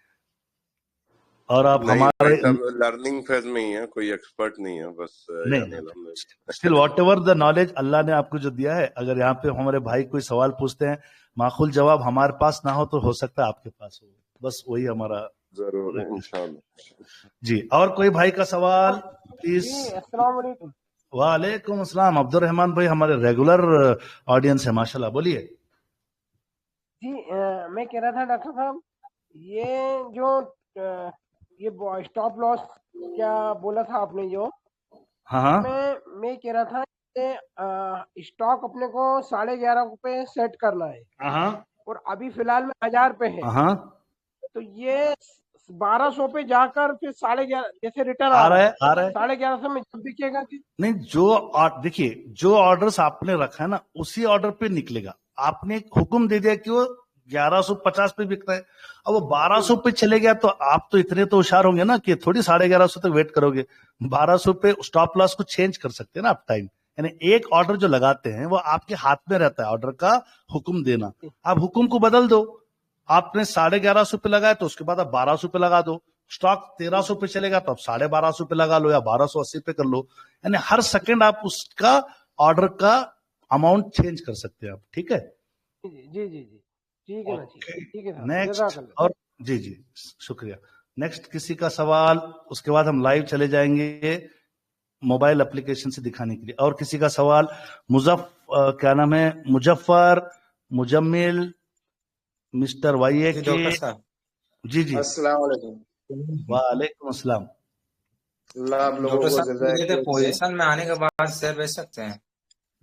A: और आप
F: नहीं,
A: हमारे
F: सब लर्निंग फेज में ही है, कोई एक्सपर्ट नहीं है, बस
A: नहीं, still whatever the knowledge Allah ने आपको जो दिया है, अगर यहाँ पे हमारे भाई कोई सवाल पूछते हैं, माकूल जवाब हमारे पास ना हो तो हो सकता है आपके पास हो, बस वही हमारा
F: जरूर इंशाल्लाह।
A: जी। और कोई भाई का सवाल प्लीज।
C: अस्सलाम वालेकुम।
A: वालेकुम अस्सलाम। अब्दुल रहमान भाई हमारे रेगुलर ऑडियंस है माशाल्लाह, बोलिए।
C: जी मैं कह रहा था डॉक्टर साहब, ये जो ये स्टॉप लॉस क्या बोला था आपने जो,
A: हाँ
C: मैं कह रहा था कि स्टॉक अपने को 11.5 पे सेट करना है
A: हाँ
C: और अभी फिलहाल में 1000 पे है,
A: हाँ,
C: तो ये 1200 पे जाकर फिर 11.5 जैसे रिटर्न
A: आ रहा है
C: 1150 में जब दिखेगा कि
A: नहीं। देखिए जो ऑर्डर्स आपने रखा है ना उसी ऑर्डर पे निकलेगा। आपने एक हुक्म दे दिया कि वो 1150 पे बिकता है, अब वो 1200 पे चले गया तो आप तो इतने तो होशियार होंगे ना कि थोड़ी 1150 तक वेट करोगे। 1200 पे स्टॉप लॉस को चेंज कर सकते हैं ना आप टाइम। यानी एक ऑर्डर जो लगाते हैं वो आपके हाथ में रहता है, ऑर्डर का हुक्म देना। आप हुक्म को बदल दो, आपने 1150 पे लगाया तो उसके बाद आप 1200 पे लगा दो। स्टॉक 1300 पे चलेगा तो आप 1250 पे लगा लो या 1280 पे कर लो। यानी हर सेकंड आप उसका ऑर्डर का अमाउंट चेंज कर सकते हैं आप, ठीक है?
C: जी ठीक है ना, ठीक है।
A: नेक्स्ट और जी शुक्रिया। नेक्स्ट किसी का सवाल, उसके बाद हम लाइव चले जाएंगे मोबाइल एप्लीकेशन से दिखाने के लिए। और किसी का सवाल? क्या नाम है? मुजफ्फर, मुजम्मिल, मिस्टर वाई के जी
G: अस्सलाम वालेकुम।
A: वालेकुम अस्सलाम।
G: आप लोगों को जज़ाक
H: पोजीशन में आने के बाद शेयर बेच सकते हैं?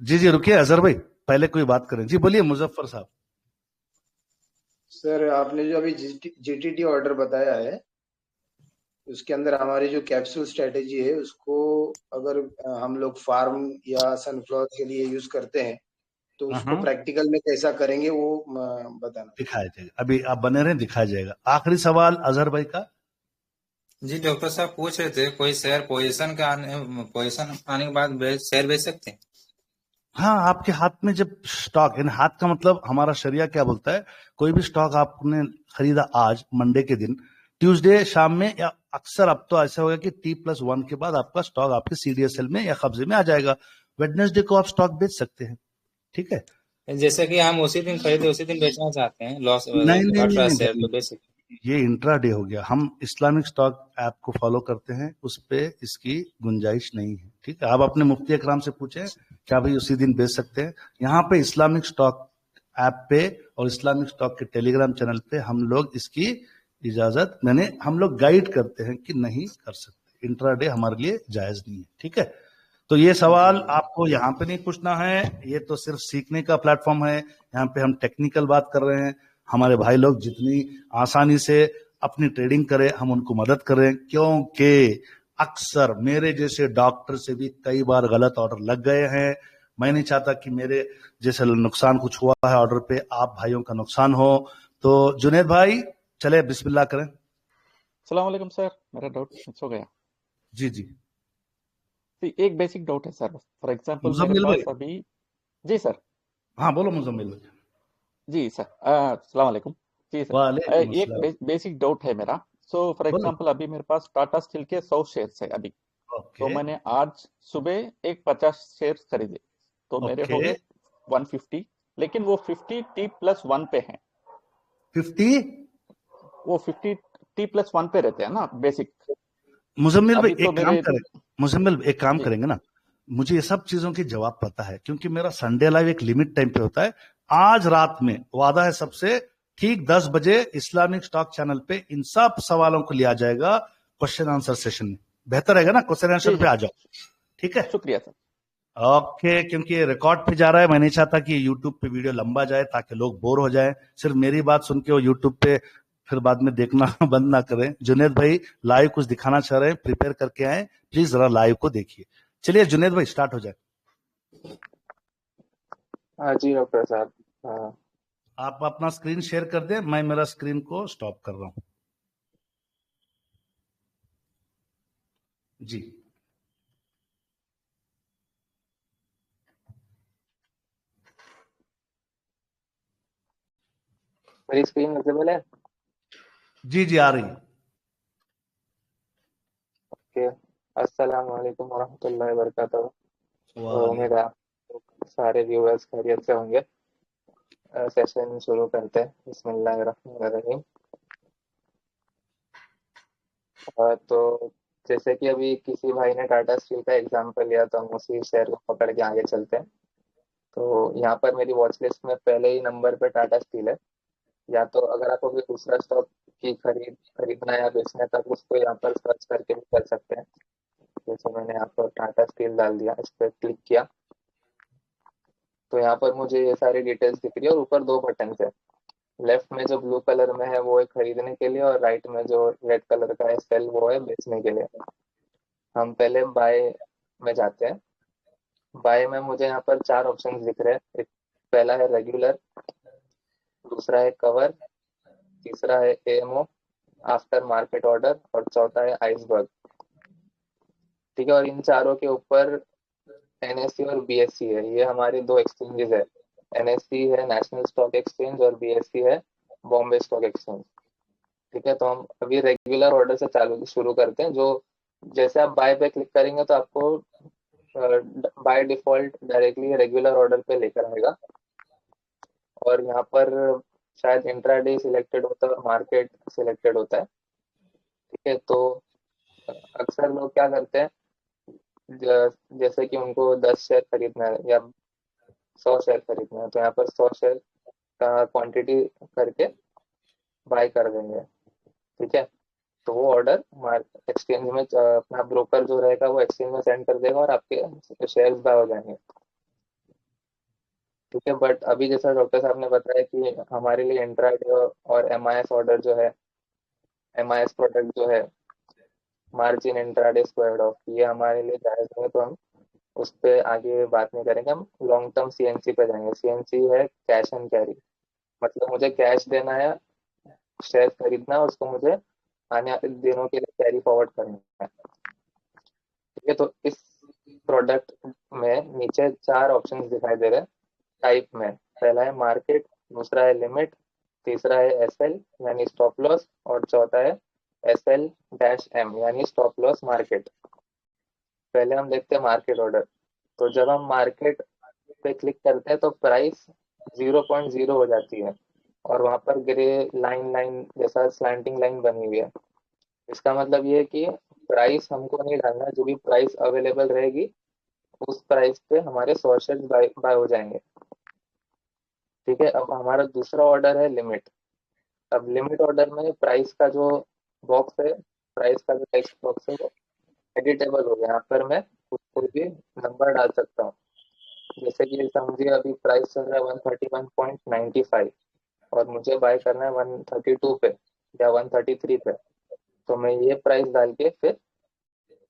A: जी रुकिए अजहर भाई, पहले कोई बात करें। जी बोलिए मुजफ्फर साहब।
G: सर, आपने जो अभी जीटीटी ऑर्डर बताया है उसके अंदर हमारी जो कैप्सूल स्ट्रेटेजी है उसको अगर हम लोग फार्म या सनफ्लावर के लिए यूज करते हैं तो उसको प्रैक्टिकल में कैसा करेंगे वो बताना।
A: दिखाया जाएगा, अभी आप बने रहें, दिखाया जाएगा। आखिरी सवाल अजहर भाई का।
H: जी डॉक्टर साहब पूछ रहे थे कोई शेयर पोजीशन आने के बाद शेयर बेच सकते हैं?
A: हाँ, आपके हाथ में जब स्टॉक, यानी हाथ का मतलब हमारा शरिया क्या बोलता है, कोई भी स्टॉक आपने खरीदा आज मंडे के दिन, ट्यूसडे शाम में, या अक्सर अब तो ऐसा होगा कि T+1 के बाद आपका स्टॉक आपके CDSL में या कब्जे में आ जाएगा। वेडनेसडे को आप स्टॉक बेच सकते हैं, ठीक है।
H: जैसे कि हम उसी दिन खरीदे उसी दिन बेचना चाहते हैं, लॉस
A: नहीं नहीं
H: 18
A: नहीं
H: शेयर
A: भाई,
H: तो बेच सकते
A: ये इंट्राडे हो गया। हम इस्लामिक स्टॉक ऐप को फॉलो करते हैं, उस पे इसकी गुंजाइश नहीं है, ठीक है। आप अपने मुफ्ती अकराम से पूछें, क्या भाई उसी दिन बेच सकते हैं? यहाँ पे इस्लामिक स्टॉक ऐप पे और इस्लामिक स्टॉक के टेलीग्राम चैनल पे हम लोग इसकी इजाजत, मैंने हम लोग गाइड करते हैं कि नहीं कर सकते, इंट्राडे हमारे लिए जायज नहीं है, ठीक है। तो ये सवाल आपको यहाँ पे नहीं पूछना है, ये तो सिर्फ सीखने का प्लेटफॉर्म है। यहाँ पे हम टेक्निकल बात कर रहे हैं। हमारे भाई लोग जितनी आसानी से अपनी ट्रेडिंग करें, हम उनको मदद करें, क्योंकि अक्सर मेरे जैसे डॉक्टर से भी कई बार गलत ऑर्डर लग गए हैं। मैं नहीं चाहता कि मेरे जैसे नुकसान कुछ हुआ है ऑर्डर पे, आप भाइयों का नुकसान हो। तो जुनेद भाई, चले बिस्मिल्लाह करें।
I: सलाम वालेकुम सर, मेरा डाउट मिस हो गया।
A: जी जी,
I: एक बेसिक डाउट है सर। फॉर एग्जांपल मेरे
A: मुजम्मिल
I: पास
A: भाई।
I: अभी। जी सर।
A: हाँ बोलो मुजम्मिल भाई।
I: जी सर, सलाम वालेकुम। जी सर,
A: वालेकुम
I: एक
A: अस्सलाम।
I: बेसिक डाउट है मेरा। सो फॉर
A: बोलो।
I: एग्जांपल अभी मेरे पास टाटा स्टील के 100 शेयर्स है अभी। तो
A: ओके
I: मैंने आज सुबह एक 50 शेयर्स खरीदे, तो मेरे
A: ओके।
I: हो गए 150। लेकिन वो 50 T+1 पे हैं।
A: 50।
I: वो 50 T+1 पे रहते हैं ना बेसिक।
A: मुजम्मिल भाई
I: अभी तो
A: एक काम
I: मेरे।
A: करें, मुजम्मिल एक काम
I: जी
A: करेंगे ना, मुझे ये सब चीजों की जवाब पता है, क्योंकि मेरा संडे लाइव एक लिमिट टाइम पे होता है। आज रात में वादा है सबसे, ठीक 10 बजे इस्लामिक स्टॉक चैनल पे इन सब सवालों को लिया जाएगा क्वेश्चन आंसर सेशन में। बेहतर रहेगा ना, क्वेश्चन आंसर
I: जी
A: पे
I: जी,
A: आ जाओ, ठीक है।
I: शुक्रिया सर।
A: ओके, क्योंकि ये रिकॉर्ड पे जा रहा है, मैं नहीं चाहता कि यूट्यूब पे वीडियो लंबा जाए ताकि लोग बोर हो जाए, सिर्फ मेरी बात सुन के वो यूट्यूब पे फिर बाद में देखना बंद ना करें। जुनेद भाई लाइव कुछ दिखाना चाह रहे हैं, प्रिपेयर करके आए, प्लीज जरा लाइव को देखिए। चलिए जुनेद भाई स्टार्ट हो जाए।
D: हाँ जी डॉक्टर साहब। हाँ
A: आप अपना स्क्रीन शेयर कर दें, मैं मेरा स्क्रीन को स्टॉप कर रहा हूं। जी
D: मेरी स्क्रीन विजिबल है?
A: जी जी, आ रही है।
D: ओके। अस्सलाम वालेकुम वरहमतुल्लाहि वबरकातुहू। तो उम्मीद
A: वालेकुम।
D: है आप सारे व्यूअर्स खैरियत से होंगे। सेशन शुरू करते हैं। बिस्मिल्लाहिर्रहमानिर्रहीम। तो जैसे कि अभी किसी भाई ने टाटा स्टील का एग्जांपल लिया, तो हम उसी शेयर को पकड़ के आगे चलते हैं। तो यहाँ पर मेरी वॉच लिस्ट में पहले ही नंबर पे टाटा स्टील है। या तो अगर आपको कोई दूसरा स्टॉक की खरीदना है या बेचना है, तो आप उसको यहाँ पर सर्च करके भी कर सकते हैं। जैसे मैंने यहाँ पर टाटा स्टील डाल दिया, इस पर क्लिक किया, तो यहाँ पर मुझे ये सारी डिटेल्स दिख रही है और ऊपर दो बटन है। लेफ्ट में जो ब्लू कलर में है वो है खरीदने के लिए, और राइट में जो रेड कलर का है सेल, वो है बेचने के लिए। हम पहले बाय में जाते हैं। बाय में मुझे यहाँ पर चार ऑप्शन दिख रहे हैं। एक पहला है रेगुलर, दूसरा है कवर, तीसरा है एएमओ आफ्टर मार्केट ऑर्डर, और चौथा है आइसबर्ग। ठीक है, और इन चारों के ऊपर एनएससी और बीएससी है। ये हमारी दो एक्सचेंजेस है। एनएससी है नेशनल स्टॉक एक्सचेंज, और बीएससी है बॉम्बे स्टॉक एक्सचेंज। ठीक है, तो हम अभी रेगुलर ऑर्डर से चालू शुरू करते हैं। जो जैसे आप बाय पे क्लिक करेंगे तो आपको by default directly regular order पे लेकर आएगा। और यहाँ पर शायद इंट्राडे सिलेक्टेड होता है, मार्केट सिलेक्टेड होता है। ठीक है, तो अक्सर लोग क्या करते हैं, जैसे कि उनको 10 शेयर खरीदना है या 100 शेयर खरीदना है, तो यहाँ पर 100 शेयर का क्वांटिटी करके बाय कर देंगे। ठीक है, तो वो ऑर्डर एक्सचेंज में अपना ब्रोकर जो रहेगा वो एक्सचेंज में सेंड कर देगा और आपके शेयर्स बाय हो जाएंगे। ठीक है, बट अभी जैसा डॉक्टर साहब ने बताया कि हमारे लिए इंट्राडे और एमआईएस ऑर्डर जो है, एमआईएस प्रोडक्ट जो है, मार्जिन इंट्राडे स्क्वायर्ड ऑफ, ये हमारे लिए जायज नहीं है, तो हम उस पर आगे बात नहीं करेंगे। हम लॉन्ग टर्म सीएनसी पे जाएंगे। सीएनसी है कैश एंड कैरी, मतलब मुझे कैश देना है, शेयर खरीदना है, उसको मुझे आने वाले दिनों के लिए कैरी फॉरवर्ड करना है। ठीक है, तो इस प्रोडक्ट में
J: नीचे 4 ऑप्शंस दिखाई दे रहे हैं टाइप में। पहला है मार्केट, दूसरा है लिमिट, तीसरा है एसएल यानी स्टॉप लॉस, और चौथा है SL-M यानी स्टॉप लॉस मार्केट। पहले हम देखते हैं मार्केट ऑर्डर। तो जब हम मार्केट पे क्लिक करते हैं तो प्राइस 0.0 हो जाती है और वहां पर ग्रे लाइन लाइन जैसा स्लैंटिंग लाइन बनी हुई है। इसका मतलब ये है कि प्राइस हमको नहीं डालना, जो भी प्राइस अवेलेबल रहेगी उस प्राइस पे हमारे 100 शेयर बाय हो जाएंगे। ठीक है, अब हमारा दूसरा ऑर्डर है लिमिट। अब लिमिट ऑर्डर में प्राइस का जो बॉक्स है, प्राइस का जो टेक्स्ट बॉक्स है वो एडिटेबल हो गया। यहाँ पर मैं कोई भी नंबर डाल सकता हूँ। जैसे कि समझिए अभी प्राइस चल रहा है 131.95 और मुझे बाय करना है 132 पे या 133 पे, तो मैं ये प्राइस डाल के फिर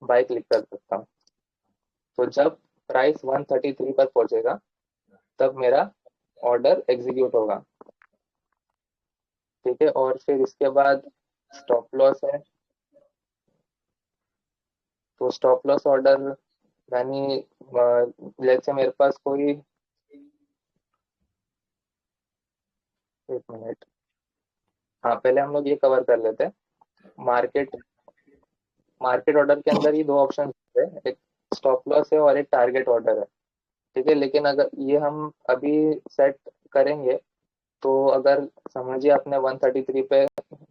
J: बाय क्लिक कर सकता हूँ। तो जब प्राइस 133 पर पहुंचेगा तब मेरा ऑर्डर एग्जीक्यूट होगा। ठीक है, और फिर इसके बाद स्टॉप लॉस है। तो स्टॉप लॉस ऑर्डर यानी लेट्स से मेरे पास कोई, एक मिनट, हाँ पहले हम लोग ये कवर कर लेते हैं। मार्केट मार्केट ऑर्डर के अंदर ही 2 ऑप्शन है, एक स्टॉप लॉस है और एक टारगेट ऑर्डर है। ठीक है, लेकिन अगर ये हम अभी सेट करेंगे तो अगर समझिए आपने 133 पे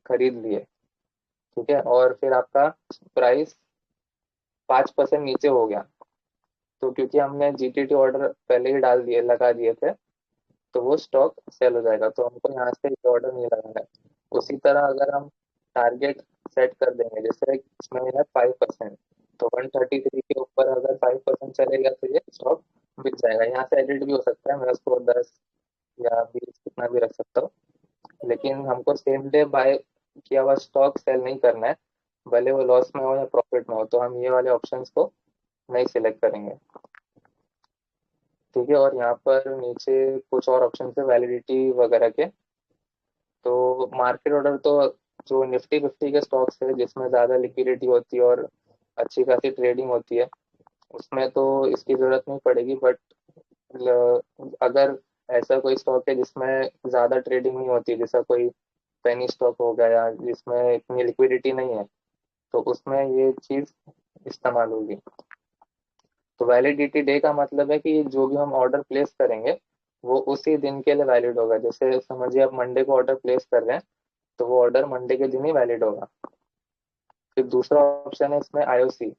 J: खरीद लिए, ठीक है, और फिर आपका प्राइस 5% नीचे हो गया, तो क्योंकि हमने GTT ऑर्डर पहले ही डाल दिए लगा दिए थे तो वो स्टॉक सेल हो जाएगा, तो हमको यहाँ से ऑर्डर नहीं लगाना है। उसी तरह अगर हम टारगेट सेट कर देंगे, जैसे इसमें है 5%, तो 133 के ऊपर अगर 5% चलेगा तो ये स्टॉक बिक जाएगा। यहाँ से एडिट भी हो सकता है, मैं उसको 10 या 20 कितना भी रख सकता हूँ, लेकिन हमको सेम डे बाय किया हुआ स्टॉक सेल नहीं करना है, भले वो लॉस में हो या प्रॉफिट में हो, तो हम ये वाले ऑप्शंस को नहीं सिलेक्ट करेंगे। ठीक है, और यहाँ पर नीचे कुछ और ऑप्शन है वैलिडिटी वगैरह के। तो मार्केट ऑर्डर तो जो निफ्टी 50 के स्टॉक्स है जिसमें ज़्यादा लिक्विडिटी होती है और अच्छी खासी ट्रेडिंग होती है, उसमें तो इसकी ज़रूरत नहीं पड़ेगी। बट अगर ऐसा कोई स्टॉक है जिसमें ज़्यादा ट्रेडिंग नहीं होती, जैसा कोई पेनी स्टॉक हो गया या जिसमें इतनी लिक्विडिटी नहीं है, तो उसमें ये चीज़ इस्तेमाल होगी। तो वैलिडिटी डे का मतलब है कि जो भी हम ऑर्डर प्लेस करेंगे वो उसी दिन के लिए वैलिड होगा। जैसे समझिए आप मंडे को ऑर्डर प्लेस कर रहे हैं तो वो ऑर्डर मंडे के दिन ही वैलिड होगा। फिर दूसरा ऑप्शन है इसमें IOC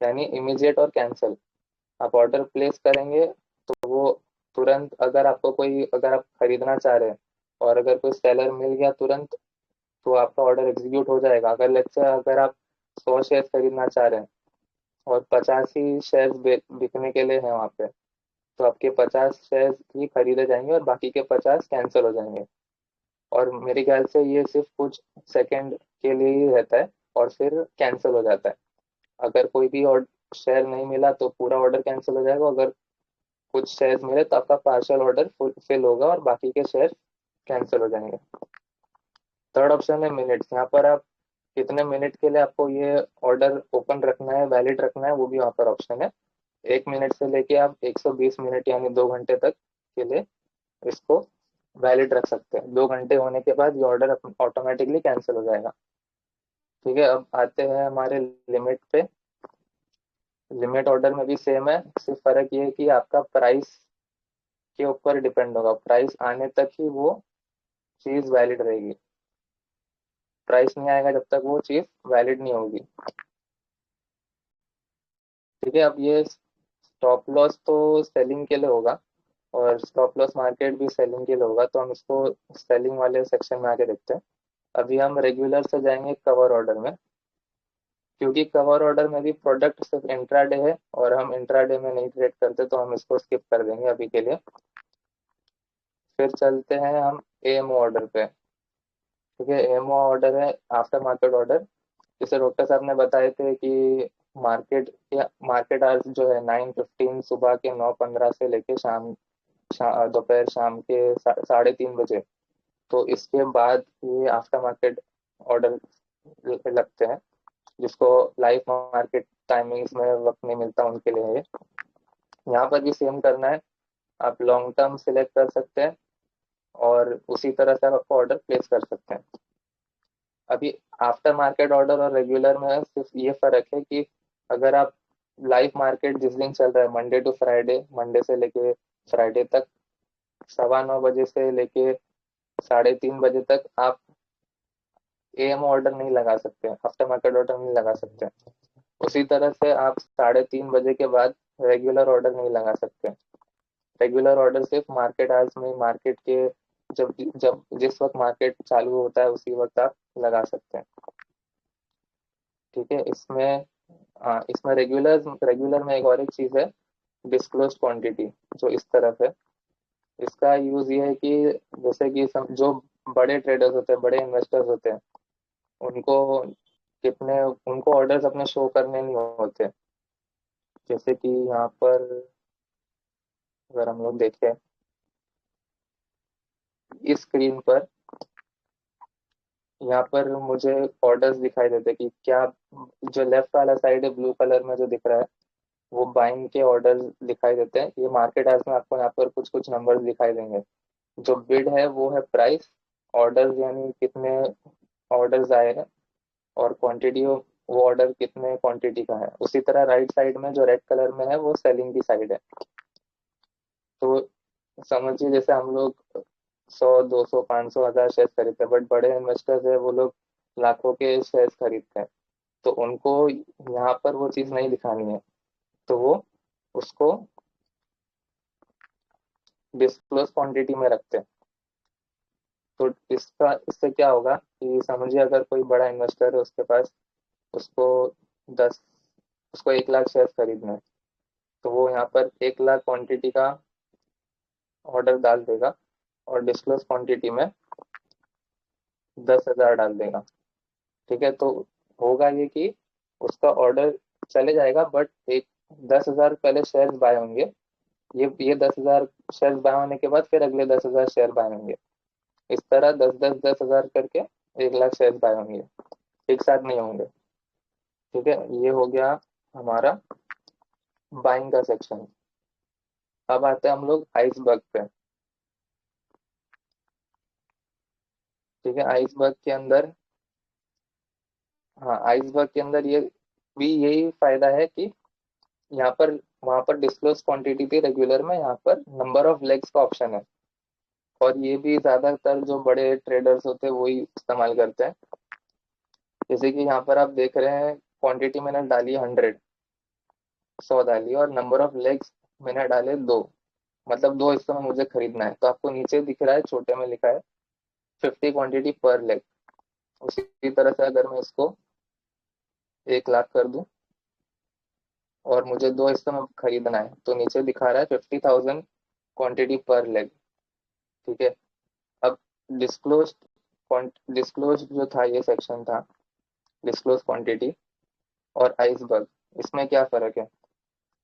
J: यानी इमीडिएट और कैंसिल। आप ऑर्डर प्लेस करेंगे तो वो तुरंत, अगर आप खरीदना चाह रहे हैं और अगर कोई सेलर मिल गया तुरंत तो आपका ऑर्डर एग्जीक्यूट हो जाएगा। अगर लेट्स से अगर आप 100 शेयर खरीदना चाह रहे हैं और 50 ही शेयर बिकने के लिए हैं वहाँ पे, तो आपके 50 शेयर ही खरीदे जाएंगे और बाकी के 50 कैंसिल हो जाएंगे। और मेरे ख्याल से ये सिर्फ कुछ सेकंड के लिए ही रहता है और फिर कैंसिल हो जाता है। अगर कोई भी शेयर नहीं मिला तो पूरा ऑर्डर कैंसिल हो जाएगा, अगर कुछ शेयर मिले तो आपका पार्शियल ऑर्डर फिल होगा और बाकी के शेयर कैंसिल हो जाएंगे। थर्ड ऑप्शन है मिनट्स। यहाँ पर आप कितने मिनट के लिए आपको ये ऑर्डर ओपन रखना है, वैलिड रखना है, वो भी वहाँ पर ऑप्शन है। 1 मिनट से लेके आप 120 मिनट यानी 2 घंटे तक के लिए इसको वैलिड रख सकते हैं। 2 घंटे होने के बाद ये ऑर्डर ऑटोमेटिकली कैंसिल हो जाएगा। ठीक है, अब आते हैं हमारे लिमिट पे। लिमिट ऑर्डर में भी सेम है, सिर्फ फर्क ये है कि आपका प्राइस के ऊपर डिपेंड होगा। प्राइस आने तक ही वो चीज वैलिड रहेगी, प्राइस नहीं आएगा जब तक वो चीज वैलिड नहीं होगी। ठीक है, अब ये स्टॉप लॉस तो सेलिंग के लिए होगा और स्टॉप लॉस मार्केट भी सेलिंग के लिए होगा, तो हम इसको सेलिंग वाले सेक्शन में आके देखते हैं। अभी हम रेगुलर से जाएंगे कवर ऑर्डर में, क्योंकि कवर ऑर्डर में भी प्रोडक्ट सिर्फ इंट्राडे है और हम इंट्राडे में नहीं ट्रेड करते, तो हम इसको स्किप कर देंगे अभी के लिए। फिर चलते हैं हम AMO ऑर्डर पे। ठीक है, AMO ऑर्डर है आफ्टर मार्केट ऑर्डर। जैसे डॉक्टर साहब ने बताए थे कि मार्केट आवर्स जो है 9:15 सुबह के 9:15 से लेके दोपहर शाम के 3:30 बजे, तो इसके बाद ये आफ्टर मार्केट ऑर्डर लगते हैं, जिसको लाइव मार्केट टाइमिंग्स में वक्त नहीं मिलता उनके लिए है। यहाँ पर भी सेम करना है, आप लॉन्ग टर्म सिलेक्ट कर सकते हैं और उसी तरह से आप आपका ऑर्डर प्लेस कर सकते हैं। अभी आफ्टर मार्केट ऑर्डर और रेगुलर में सिर्फ ये फर्क है कि अगर आप लाइव मार्केट जिस दिन चल रहा है मंडे टू फ्राइडे, मंडे से लेके फ्राइडे तक 9:15 बजे से लेके 3:30 बजे तक आप एएम ऑर्डर नहीं लगा सकते, आफ्टर मार्केट ऑर्डर नहीं लगा सकते। उसी तरह से आप 3:30 बजे के बाद रेगुलर ऑर्डर नहीं लगा सकते। रेगुलर ऑर्डर सिर्फ मार्केट आवर्स में, मार्केट के जब जब जिस वक्त मार्केट चालू होता है उसी वक्त आप लगा सकते हैं। ठीक है, इसमें रेगुलर में एक और एक चीज़ है, डिस्क्लोज क्वांटिटी, जो इस तरफ है। इसका यूज ये है कि जैसे कि जो बड़े ट्रेडर्स होते हैं, बड़े इन्वेस्टर्स होते हैं, उनको उनको ऑर्डर्स अपने शो करने नहीं होते। जैसे कि यहाँ पर अगर हम लोग देखें इस स्क्रीन पर, यहाँ पर मुझे ऑर्डर्स दिखाई देते हैं कि क्या, जो लेफ्ट वाला साइड है ब्लू कलर में जो दिख रहा है वो बाइंग के ऑर्डर्स दिखाई देते हैं। ये मार्केट आज में आपको यहाँ पर कुछ कुछ नंबर्स दिखाई देंगे। जो बिड है वो है प्राइस, ऑर्डर्स यानी कितने ऑर्डर्स आए हैं, और क्वांटिटी वो ऑर्डर कितने क्वांटिटी का है। उसी तरह राइट साइड में जो रेड कलर में है वो सेलिंग की साइड है। तो समझिए जैसे हम लोग 100, 200, 500, 1000 शेयर खरीदते हैं, बट बड़े इन्वेस्टर्स है वो लोग लाखों के शेयर खरीदते हैं, तो उनको यहाँ पर वो चीज़ नहीं दिखानी है, तो वो उसको डिस्क्लोज क्वांटिटी में रखते हैं। तो इससे क्या होगा कि समझिए अगर कोई बड़ा इन्वेस्टर है, उसके पास उसको 10 उसको 1 लाख शेयर खरीदना है, तो वो यहाँ पर 1 लाख क्वांटिटी का ऑर्डर डाल देगा और डिस्क्लोज क्वांटिटी में 10,000 डाल देगा। ठीक है, तो होगा ये कि उसका ऑर्डर चले जाएगा, बट एक 10,000 पहले शेयर बाय होंगे। ये 10,000 शेयर बाय होने के बाद फिर अगले 10,000 शेयर बाय होंगे। इस तरह 10,000 करके 1 लाख शेयर बाय होंगे, एक साथ नहीं होंगे। ठीक है, ये हो गया हमारा बाइंग का सेक्शन। अब आते हैं हम लोग आइसबर्ग पे। ठीक है, आइसबर्ग के अंदर, हाँ आइसबर्ग के अंदर ये भी यही फायदा है कि यहाँ पर वहाँ पर डिस्क्लोज क्वांटिटी थी रेगुलर में, यहाँ पर नंबर ऑफ लेग्स का ऑप्शन है, और ये भी ज्यादातर जो बड़े ट्रेडर्स होते हैं वही इस्तेमाल करते हैं। जैसे कि यहाँ पर आप देख रहे हैं क्वांटिटी मैंने डाली 100 डाली, और नंबर ऑफ लेग्स मैंने डाले 2, मतलब 2 हिस्सों में मुझे खरीदना है। तो आपको नीचे दिख रहा है छोटे में लिखा है 50 क्वांटिटी पर लेग। उसी तरह से अगर मैं इसको 1 लाख कर दूं और मुझे 2 हिस्सों में खरीदना है, तो नीचे दिखा रहा है 50,000 क्वांटिटी पर लेग। ठीक है, अब डिस्क्लोज डिस्क्लोज जो था, ये सेक्शन था डिस्क्लोज क्वांटिटी और आइसबर्ग। इसमें क्या फर्क है?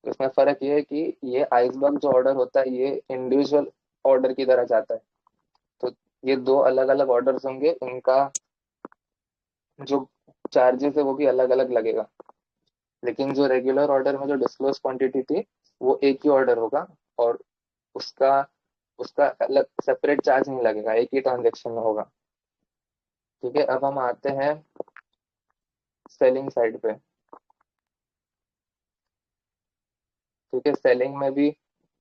J: इसमें फर्क ये है कि ये आइसबर्ग जो ऑर्डर होता है ये इंडिविजुअल ऑर्डर की तरह जाता है, तो ये 2 अलग अलग ऑर्डर्स होंगे, उनका जो चार्जेस है वो भी अलग अलग लगेगा। लेकिन जो रेगुलर ऑर्डर में जो डिस्क्लोज क्वांटिटी थी वो एक ही ऑर्डर होगा, और उसका उसका अलग सेपरेट चार्ज नहीं लगेगा, एक ही ट्रांजेक्शन में होगा। ठीक है, अब हम आते हैं सेलिंग साइड पे। ठीक है, सेलिंग में भी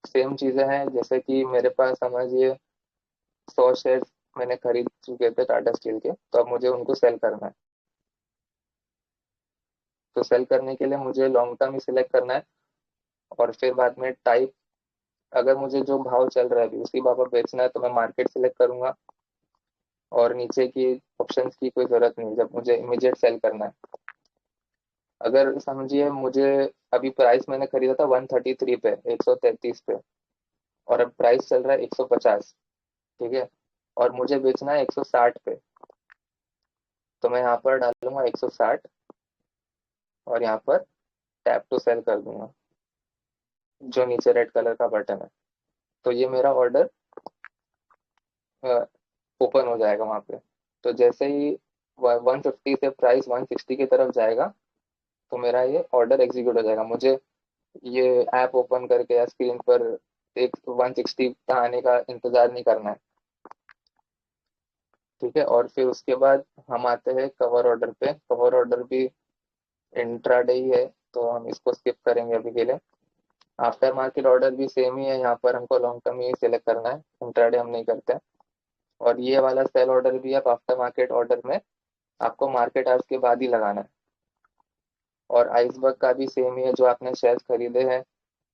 J: सेम चीजें हैं, जैसे कि मेरे पास समझिए 100 शेयर मैंने खरीद चुके थे टाटा स्टील के, तो अब मुझे उनको सेल करना है। तो सेल करने के लिए मुझे लॉन्ग टर्म ही सिलेक्ट करना है, और फिर बाद में टाइप, अगर मुझे जो भाव चल रहा है अभी उसी भाव पर बेचना है तो मैं मार्केट सिलेक्ट करूंगा, और नीचे की ऑप्शंस की कोई जरूरत नहीं जब मुझे इमीडिएट सेल करना है। अगर समझिए मुझे अभी प्राइस मैंने खरीदा था 133 पे, 133 पे, और अब प्राइस चल रहा है 150। ठीक है, और मुझे बेचना है 160 पे, तो मैं यहाँ पर डालूंगा 160 और यहाँ पर टैप टू सेल कर दूंगा, जो नीचे रेड कलर का बटन है। तो ये मेरा ऑर्डर ओपन हो जाएगा वहाँ पे। तो जैसे ही 150 से प्राइस 160 की तरफ जाएगा तो मेरा ये ऑर्डर एग्जीक्यूट हो जाएगा। मुझे ये ऐप ओपन करके या स्क्रीन पर एक 160 का आने का इंतजार नहीं करना है। ठीक है, और फिर उसके बाद हम आते हैं कवर ऑर्डर पे। कवर ऑर्डर भी इंट्राडे ही है, तो हम इसको स्किप करेंगे अभी के लिए। आफ्टर मार्केट ऑर्डर भी सेम ही है, यहाँ पर हमको लॉन्ग टर्म ही सिलेक्ट करना है, इंट्राडे हम नहीं करते हैं। और ये वाला सेल ऑर्डर भी आप आफ्टर मार्केट ऑर्डर में आपको मार्केट आवर्स के बाद ही लगाना है। और आइसबर्ग का भी सेम ही है, जो आपने शेयर खरीदे हैं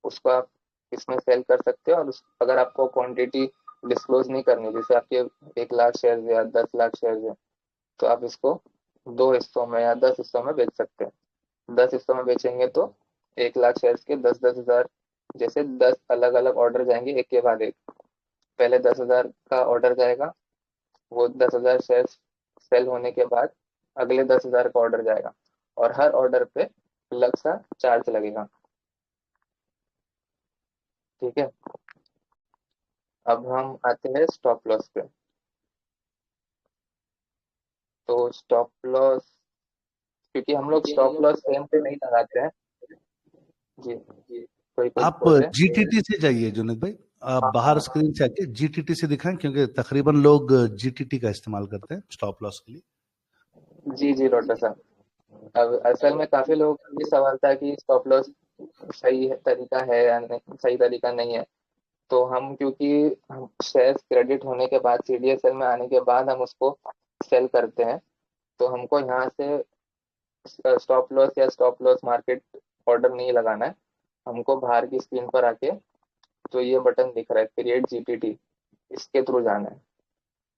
J: उसको आप इसमें सेल कर सकते हो। और अगर आपको क्वांटिटी डिस्क्लोज नहीं करनी, जैसे आपके 1 लाख शेयर या 10 लाख शेयर है, तो आप इसको 2 हिस्सों में या 10 हिस्सों में बेच सकते हैं। 10 हिस्सों में बेचेंगे तो 1 लाख शेयर के 10-10 हज़ार, जैसे 10 अलग अलग ऑर्डर जाएंगे एक के बाद एक। पहले 10 हज़ार का ऑर्डर जाएगा, वो 10 हज़ार शेयर सेल होने के बाद अगले 10 हज़ार का ऑर्डर जाएगा, और हर ऑर्डर पे अलग सा चार्ज लगेगा। ठीक है, अब हम आते हैं स्टॉप लॉस पे। तो स्टॉप लॉस, क्योंकि हम लोग स्टॉप लॉस सेम पे नहीं लगाते हैं। जी, कोई कुछ
A: आप
J: बोल रहे हैं?
A: जीटीटी से जाइए जुनेद भाई, आप
J: हाँ
A: बाहर
J: हाँ
A: स्क्रीन से आके जीटीटी से दिखाएं, क्योंकि तकरीबन लोग जीटीटी का इस्तेमाल करते हैं स्टॉप लॉस के लिए।
J: जी जी डॉक्टर साहब। अब असल में काफी लोगों का ये सवाल था कि स्टॉप लॉस सही तरीका है या नहीं, सही तरीका नहीं है। तो हम, क्योंकि हम शेयर क्रेडिट होने के बाद, सीडीएसएल में आने के बाद हम उसको सेल करते हैं, तो हमको यहाँ से स्टॉप लॉस या स्टॉप लॉस मार्केट ऑर्डर नहीं लगाना है। हमको बाहर की स्क्रीन पर आके जो ये बटन दिख रहा है क्रिएट जीटीटी, इसके थ्रू जाना है।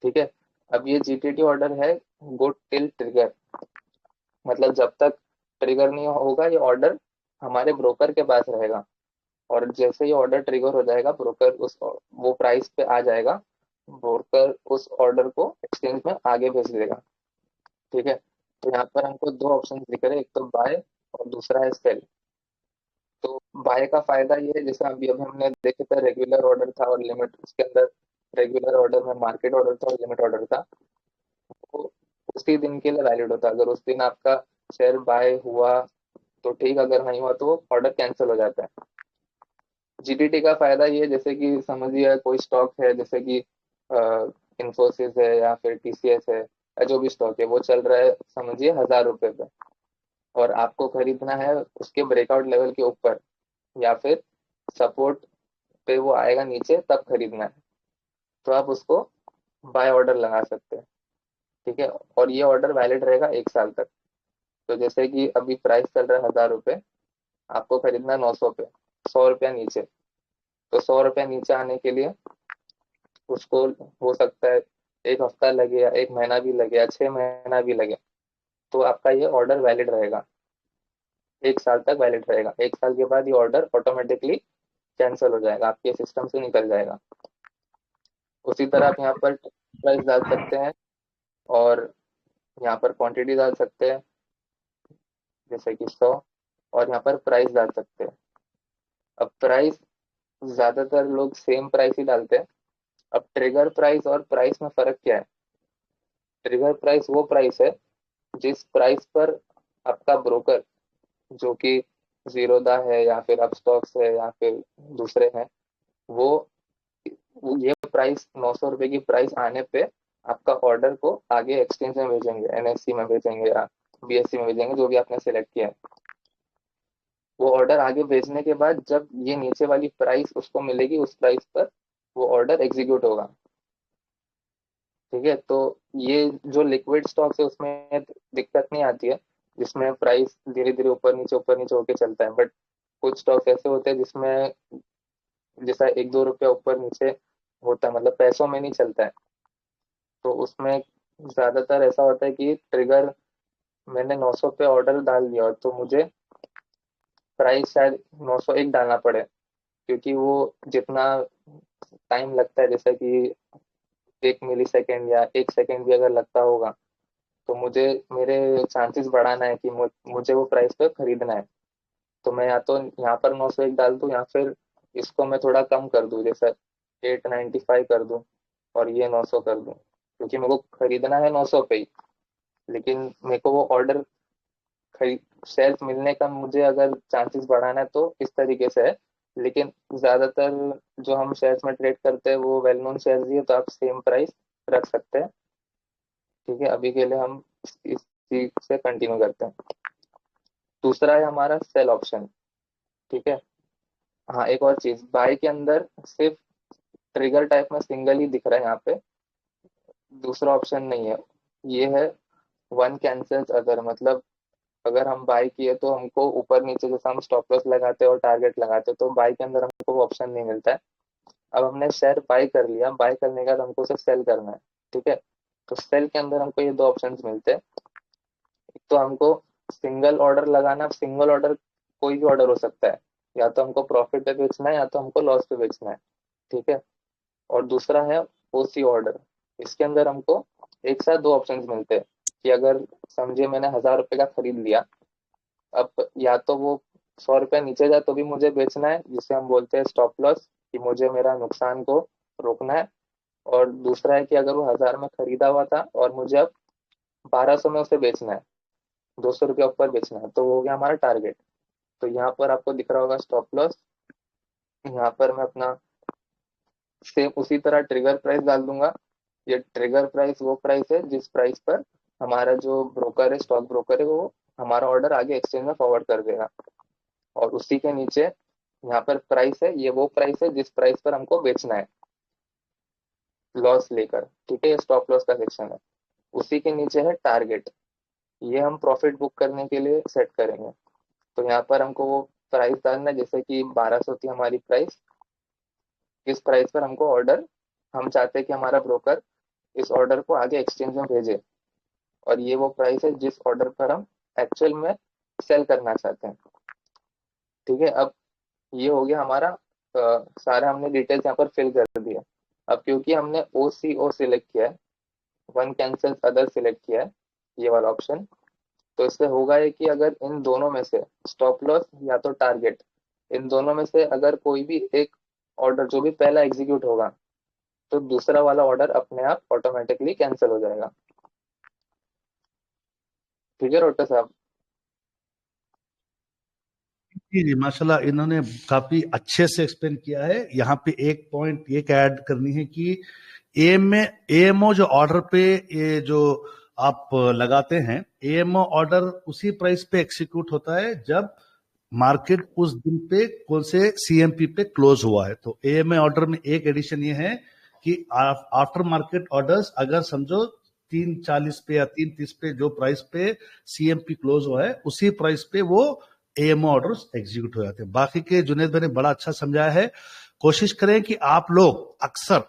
J: ठीक है, अब ये जीटीटी ऑर्डर है गो टिल ट्रिगर, मतलब जब तक ट्रिगर नहीं होगा ये ऑर्डर हमारे ब्रोकर के पास रहेगा। और जैसे ही ऑर्डर ट्रिगर हो जाएगा, ब्रोकर उस वो प्राइस पे आ जाएगा, ब्रोकर उस ऑर्डर को एक्सचेंज में आगे भेज देगा। ठीक है, तो यहाँ पर हमको 2 ऑप्शन दिख रहे हैं, एक तो बाय और दूसरा है सेल। तो बाय का फायदा ये है, जैसे अभी हमने देखे थे रेगुलर ऑर्डर था और लिमिट, उसके अंदर रेगुलर ऑर्डर में मार्केट ऑर्डर था और लिमिट ऑर्डर था, तो उसी दिन के लिए वैलिड होता है। अगर उस दिन आपका शेयर बाय हुआ तो ठीक, अगर नहीं हुआ तो ऑर्डर कैंसिल हो जाता है। जीटीटी का फायदा ये है, जैसे कि समझिए कोई स्टॉक है, जैसे कि इंफोसिस है या फिर टीसीएस है, या जो भी स्टॉक है वो चल रहा है समझिए 1,000 रुपए पे, और आपको खरीदना है उसके ब्रेकआउट लेवल के ऊपर, या फिर सपोर्ट पे वो आएगा नीचे तब खरीदना है, तो आप उसको बाय ऑर्डर लगा सकते हैं। ठीक है, और ये ऑर्डर वैलिड रहेगा 1 साल तक। तो जैसे कि अभी प्राइस चल रहा है 1,000 रुपये, आपको खरीदना है 900 पे, 100 रुपया नीचे। तो 100 रुपया नीचे आने के लिए उसको हो सकता है 1 हफ्ता लगे या 1 महीना भी लगे या 6 महीना भी लगे, तो आपका ये ऑर्डर वैलिड रहेगा, 1 साल तक वैलिड रहेगा। 1 साल के बाद ये ऑर्डर ऑटोमेटिकली कैंसिल हो जाएगा, आपके सिस्टम से निकल जाएगा। उसी तरह आप यहाँ पर प्राइस डाल सकते हैं और यहाँ पर क्वांटिटी डाल सकते हैं, जैसे कि 100, और यहाँ पर प्राइस डाल सकते हैं। अब प्राइस ज्यादातर लोग सेम प्राइस ही डालते हैं। अब ट्रिगर प्राइस और प्राइस में फर्क क्या है? ट्रिगर प्राइस वो प्राइस है जिस प्राइस पर आपका ब्रोकर, जो कि जीरोदा है या फिर अपस्टॉक्स है या फिर दूसरे हैं, वो ये प्राइस 900 रुपए की प्राइस आने पे आपका ऑर्डर को आगे एक्सचेंज में भेजेंगे, एनएससी में भेजेंगे या बीएससी में भेजेंगे, जो भी आपने सेलेक्ट किया है। वो ऑर्डर आगे भेजने के बाद जब ये नीचे वाली प्राइस उसको मिलेगी, उस प्राइस पर वो ऑर्डर एग्जीक्यूट होगा। ठीक है, तो ये जो लिक्विड स्टॉक्स है उसमें दिक्कत नहीं आती है, जिसमें प्राइस धीरे धीरे ऊपर नीचे होके चलता है। बट कुछ स्टॉक्स ऐसे होते हैं जिसमें जैसा 1-2 रुपया ऊपर नीचे होता है, मतलब पैसों में नहीं चलता है, तो उसमें ज्यादातर ऐसा होता है कि ट्रिगर, मैंने 900 पे ऑर्डर डाल दिया तो मुझे प्राइस शायद 901 डालना पड़े, क्योंकि वो जितना टाइम लगता है, जैसे कि 1 मिली सेकेंड या 1 सेकेंड भी अगर लगता होगा, तो मुझे मेरे चांसेस बढ़ाना है कि मुझे वो प्राइस पे खरीदना है। तो मैं या तो यहाँ पर 901 डाल दूँ, या फिर इसको मैं थोड़ा कम कर दूँ, जैसे 895 कर दूँ और ये 900 कर दूँ, क्योंकि मेरे को खरीदना है 900 पे ही, लेकिन मेरे को वो ऑर्डर शेयर्स मिलने का मुझे अगर चांसेस बढ़ाना है तो इस तरीके से है। लेकिन ज्यादातर जो हम शेयर्स में ट्रेड करते हैं वो वेल नोन शेयर्स ही है, तो आप सेम प्राइस रख सकते हैं। ठीक है, अभी के लिए हम इस चीज से कंटिन्यू करते हैं। दूसरा है हमारा सेल ऑप्शन। ठीक है, हाँ एक और चीज, बाय के अंदर सिर्फ ट्रिगर टाइप में सिंगल ही दिख रहा है यहाँ पे, दूसरा ऑप्शन नहीं है। ये है वन कैंसल्स अदर, मतलब अगर हम बाय किए तो हमको ऊपर नीचे जैसे हम स्टॉप लॉस लगाते हैं और टारगेट लगाते हैं, तो बाय के अंदर हमको वो ऑप्शन नहीं मिलता है। अब हमने शेयर बाय कर लिया, बाय करने के बाद हमको उसे सेल करना है। ठीक है, तो सेल के अंदर हमको ये दो ऑप्शंस मिलते हैं। एक तो हमको सिंगल ऑर्डर लगाना, सिंगल ऑर्डर कोई भी ऑर्डर हो सकता है, या तो हमको प्रॉफिट पे बेचना है या तो हमको लॉस पे बेचना है। ठीक है, और दूसरा है ओसी ऑर्डर। इसके अंदर हमको एक साथ दो ऑप्शंस मिलते हैं कि अगर समझिए मैंने 1000 रुपये का खरीद लिया, अब या तो वो 100 रुपये नीचे जाए तो भी मुझे बेचना है, जिसे हम बोलते हैं स्टॉप लॉस, कि मुझे मेरा नुकसान को रोकना है। और दूसरा है कि अगर वो 1000 में खरीदा हुआ था और मुझे अब 1200 में उसे बेचना है, 200 रुपया ऊपर बेचना है, तो वो हो गया हमारा टारगेट। तो यहाँ पर आपको दिख रहा होगा स्टॉप लॉस, यहाँ पर मैं अपना सेम उसी तरह ट्रिगर प्राइस डाल दूंगा। ये ट्रिगर प्राइस वो प्राइस है जिस प्राइस पर हमारा जो ब्रोकर है, स्टॉक ब्रोकर है, वो हमारा ऑर्डर आगे एक्सचेंज में फॉरवर्ड कर देगा। और उसी के नीचे यहाँ पर प्राइस है, ये वो प्राइस है जिस प्राइस पर हमको बेचना है लॉस लेकर। ठीक है, ये स्टॉप लॉस का सेक्शन है। उसी के नीचे है टारगेट, ये हम प्रॉफिट बुक करने के लिए सेट करेंगे। तो यहाँ पर हमको वो प्राइस डालना है, जैसे कि 1200 थी हमारी प्राइस, इस प्राइस पर हमको ऑर्डर, हम चाहते हैं कि हमारा ब्रोकर इस ऑर्डर को आगे एक्सचेंज में भेजे, और ये वो प्राइस है जिस ऑर्डर पर हम एक्चुअल में सेल करना चाहते हैं। ठीक है, अब ये हो गया हमारा सारा हमने डिटेल्स यहाँ पर फिल कर दिया। अब क्योंकि हमने OCO सिलेक्ट किया है, वन कैंसल अदर सिलेक्ट किया है, ये वाला ऑप्शन, तो इससे होगा ये कि अगर इन दोनों में से स्टॉप लॉस या तो टारगेट, इन दोनों में से अगर कोई भी एक ऑर्डर जो भी पहला एग्जीक्यूट होगा, तो दूसरा वाला ऑर्डर अपने आप ऑटोमेटिकली कैंसिल हो जाएगा। ठीक है डॉक्टर साहब?
A: जी जी माशाल्लाह, इन्होंने काफी अच्छे से एक्सप्लेन किया है। यहाँ पे एक पॉइंट ये ऐड करनी है कि एएमओ जो ऑर्डर पे ये जो आप लगाते हैं, एएमओ ऑर्डर उसी प्राइस पे एक्सिक्यूट होता है जब मार्केट उस दिन पे कौन से सीएमपी पे क्लोज हुआ है। तो एएमओ ऑर्डर में एक एडिशन ये है कि आफ्टर मार्केट ऑर्डर्स अगर समझो 340 पे या 330 पे जो प्राइस पे सीएमपी क्लोज हुआ है, उसी प्राइस पे वो एएमओ ऑर्डर्स एग्जीक्यूट हो जाते हैं। बाकी के जुनेद भाई ने बड़ा अच्छा समझाया है। कोशिश करें कि आप लोग अक्सर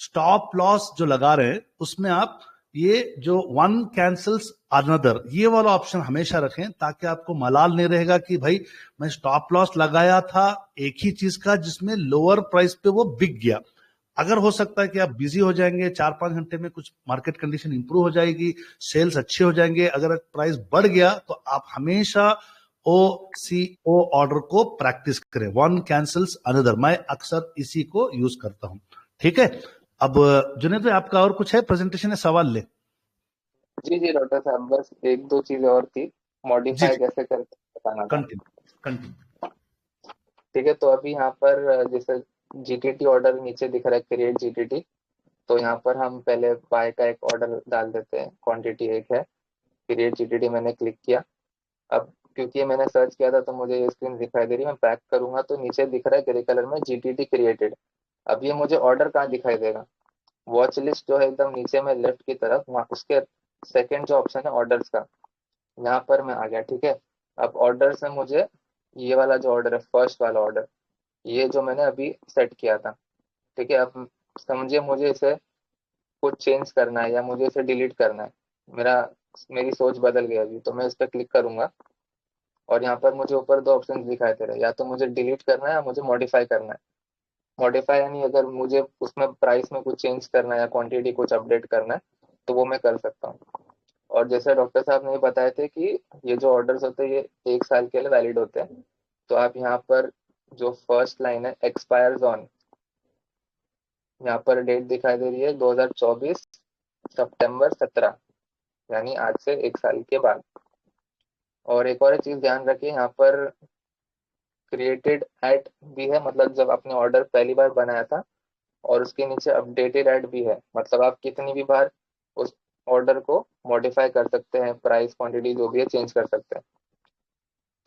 A: स्टॉप लॉस जो लगा रहे हैं उसमें आप ये जो वन कैंसल्स अनदर ये वाला ऑप्शन हमेशा रखें, ताकि आपको मलाल नहीं रहेगा कि भाई मैं स्टॉप लॉस लगाया था एक ही चीज का जिसमें लोअर प्राइस पे वो बिक गया। अगर हो सकता है कि आप बिजी हो जाएंगे, 4-5 घंटे में कुछ मार्केट कंडीशन इंप्रूव हो जाएगी, सेल्स अच्छे हो जाएंगे, अगर प्राइस बढ़ गया तो आप हमेशा OCO ऑर्डर को प्रैक्टिस करें, वन कैंसल्स अनदर। मैं अक्सर इसी को यूज करता हूं। ठीक है, अब जुनेद भाई आपका और कुछ है प्रेजेंटेशन है, सवाल ले?
J: जी जी डॉक्टर साहब, बस एक दो चीजें और थी,
A: जी
J: मॉडिफाई
A: जी
J: कैसे करते हैं बताना था।
A: कंटिन्यू।
J: ठीक है, तो अभी यहाँ पर जैसे जीटीटी ऑर्डर नीचे दिख रहा है, क्रिएट जीटीटी, तो यहाँ पर हम पहले बाय का एक ऑर्डर डाल देते हैं, क्वांटिटी एक है, क्रिएट जीटीटी मैंने क्लिक किया। अब क्योंकि मैंने सर्च किया था तो मुझे ये स्क्रीन दिखाई दे रही है, मैं बैक करूंगा तो नीचे दिख रहा है ग्रे कलर में जीटीटी क्रिएटेड। अब ये मुझे ऑर्डर कहाँ दिखाई देगा? वॉच लिस्ट जो है एकदम नीचे में लेफ्ट की तरफ, वहाँ उसके सेकंड जो ऑप्शन है ऑर्डर्स का, यहाँ पर मैं आ गया। ठीक है, अब ऑर्डर्स में मुझे ये वाला जो ऑर्डर है, फर्स्ट वाला ऑर्डर, ये जो मैंने अभी सेट किया था। ठीक है, अब समझिए मुझे इसे कुछ चेंज करना है या मुझे इसे डिलीट करना है, मेरा मेरी सोच बदल गई अभी, तो मैं इस पर क्लिक करूंगा और यहाँ पर मुझे ऊपर दो ऑप्शन दिखाई दे रहे हैं, या तो मुझे डिलीट करना है या मुझे मॉडिफाई करना है। मॉडिफाई यानी अगर मुझे उसमें प्राइस में कुछ चेंज करना है या क्वांटिटी कुछ अपडेट करना है तो वो मैं कर सकता हूँ। और जैसे डॉक्टर साहब ने बताए थे कि ये जो ऑर्डर्स होते हैं ये 1 साल के लिए वैलिड होते हैं, तो आप यहाँ पर जो फर्स्ट लाइन है एक्सपायर्स ऑन, यहाँ पर डेट दिखाई दे रही है 2024 सितंबर 17, यानी आज से 1 साल के बाद। और एक और चीज ध्यान रखिए, यहाँ पर क्रिएटेड एट भी है, मतलब जब आपने ऑर्डर पहली बार बनाया था, और उसके नीचे अपडेटेड एट भी है, मतलब आप कितनी भी बार उस ऑर्डर को मॉडिफाई कर सकते हैं, प्राइस क्वांटिटी जो भी है चेंज कर सकते हैं।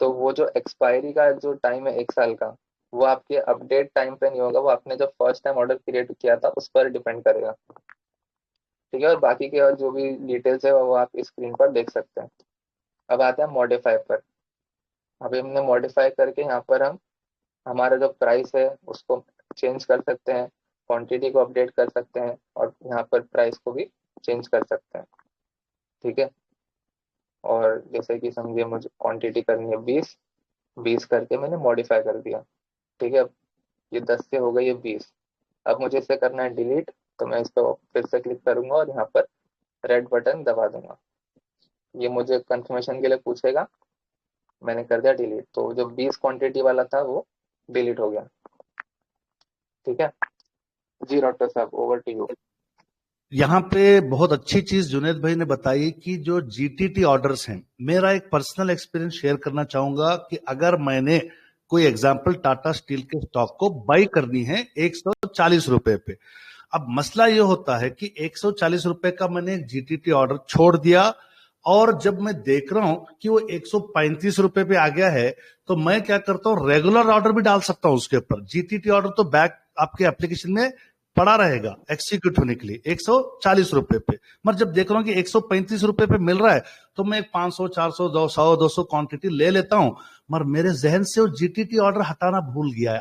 J: तो वो जो एक्सपायरी का जो टाइम है 1 साल का, वो आपके अपडेट टाइम पे नहीं होगा, वो आपने जब फर्स्ट टाइम ऑर्डर क्रिएट किया था उस पर डिपेंड करेगा। ठीक है, और बाकी के और जो भी डिटेल्स है वो आप स्क्रीन पर देख सकते हैं। अब आते हैं मॉडिफाई पर। अभी हमने मॉडिफाई करके यहाँ पर हम हमारा जो प्राइस है उसको चेंज कर सकते हैं, क्वांटिटी को अपडेट कर सकते हैं, और यहाँ पर प्राइस को भी चेंज कर सकते हैं। ठीक है, और जैसे कि समझिए मुझे क्वांटिटी करनी है 20 करके मैंने मॉडिफाई कर दिया। ठीक है, अब ये 10 से हो गई है 20। अब मुझे इसे करना है डिलीट, तो मैं इस पर फिर से क्लिक करूंगा और यहाँ पर रेड बटन दबा दूंगा। ये मुझे कंफर्मेशन के लिए पूछेगा, मैंने कर दिया डिलीट, तो जो 20 क्वांटिटी वाला था वो डिलीट हो गया। ठीक है जी, डॉक्टर साहब ओवर टू यू।
A: यहाँ पे बहुत अच्छी चीज जुनेद भाई ने बताई कि जो जीटीटी ऑर्डर्स हैं, मेरा एक पर्सनल एक्सपीरियंस शेयर करना चाहूंगा कि अगर मैंने कोई एग्जांपल टाटा स्टील के स्टॉक को बाई करनी है 140 रुपए पे, अब मसला ये होता है कि 140 रुपए का मैंने एक जीटीटी ऑर्डर छोड़ दिया, और जब मैं देख रहा हूं कि वो 135 रुपए पे आ गया है, तो मैं क्या करता हूं, रेगुलर ऑर्डर भी डाल सकता हूं उसके ऊपर। जीटीटी ऑर्डर तो बैक आपके एप्लीकेशन में पड़ा रहेगा एक्सिक्यूट होने के लिए 140 रुपए पे। मगर जब देख रहा हूं कि 135 रुपए पे मिल रहा है, तो मैं 500 400 200 क्वांटिटी ले लेता हूं, मगर मेरे जहन से वो जीटीटी ऑर्डर हटाना भूल गया।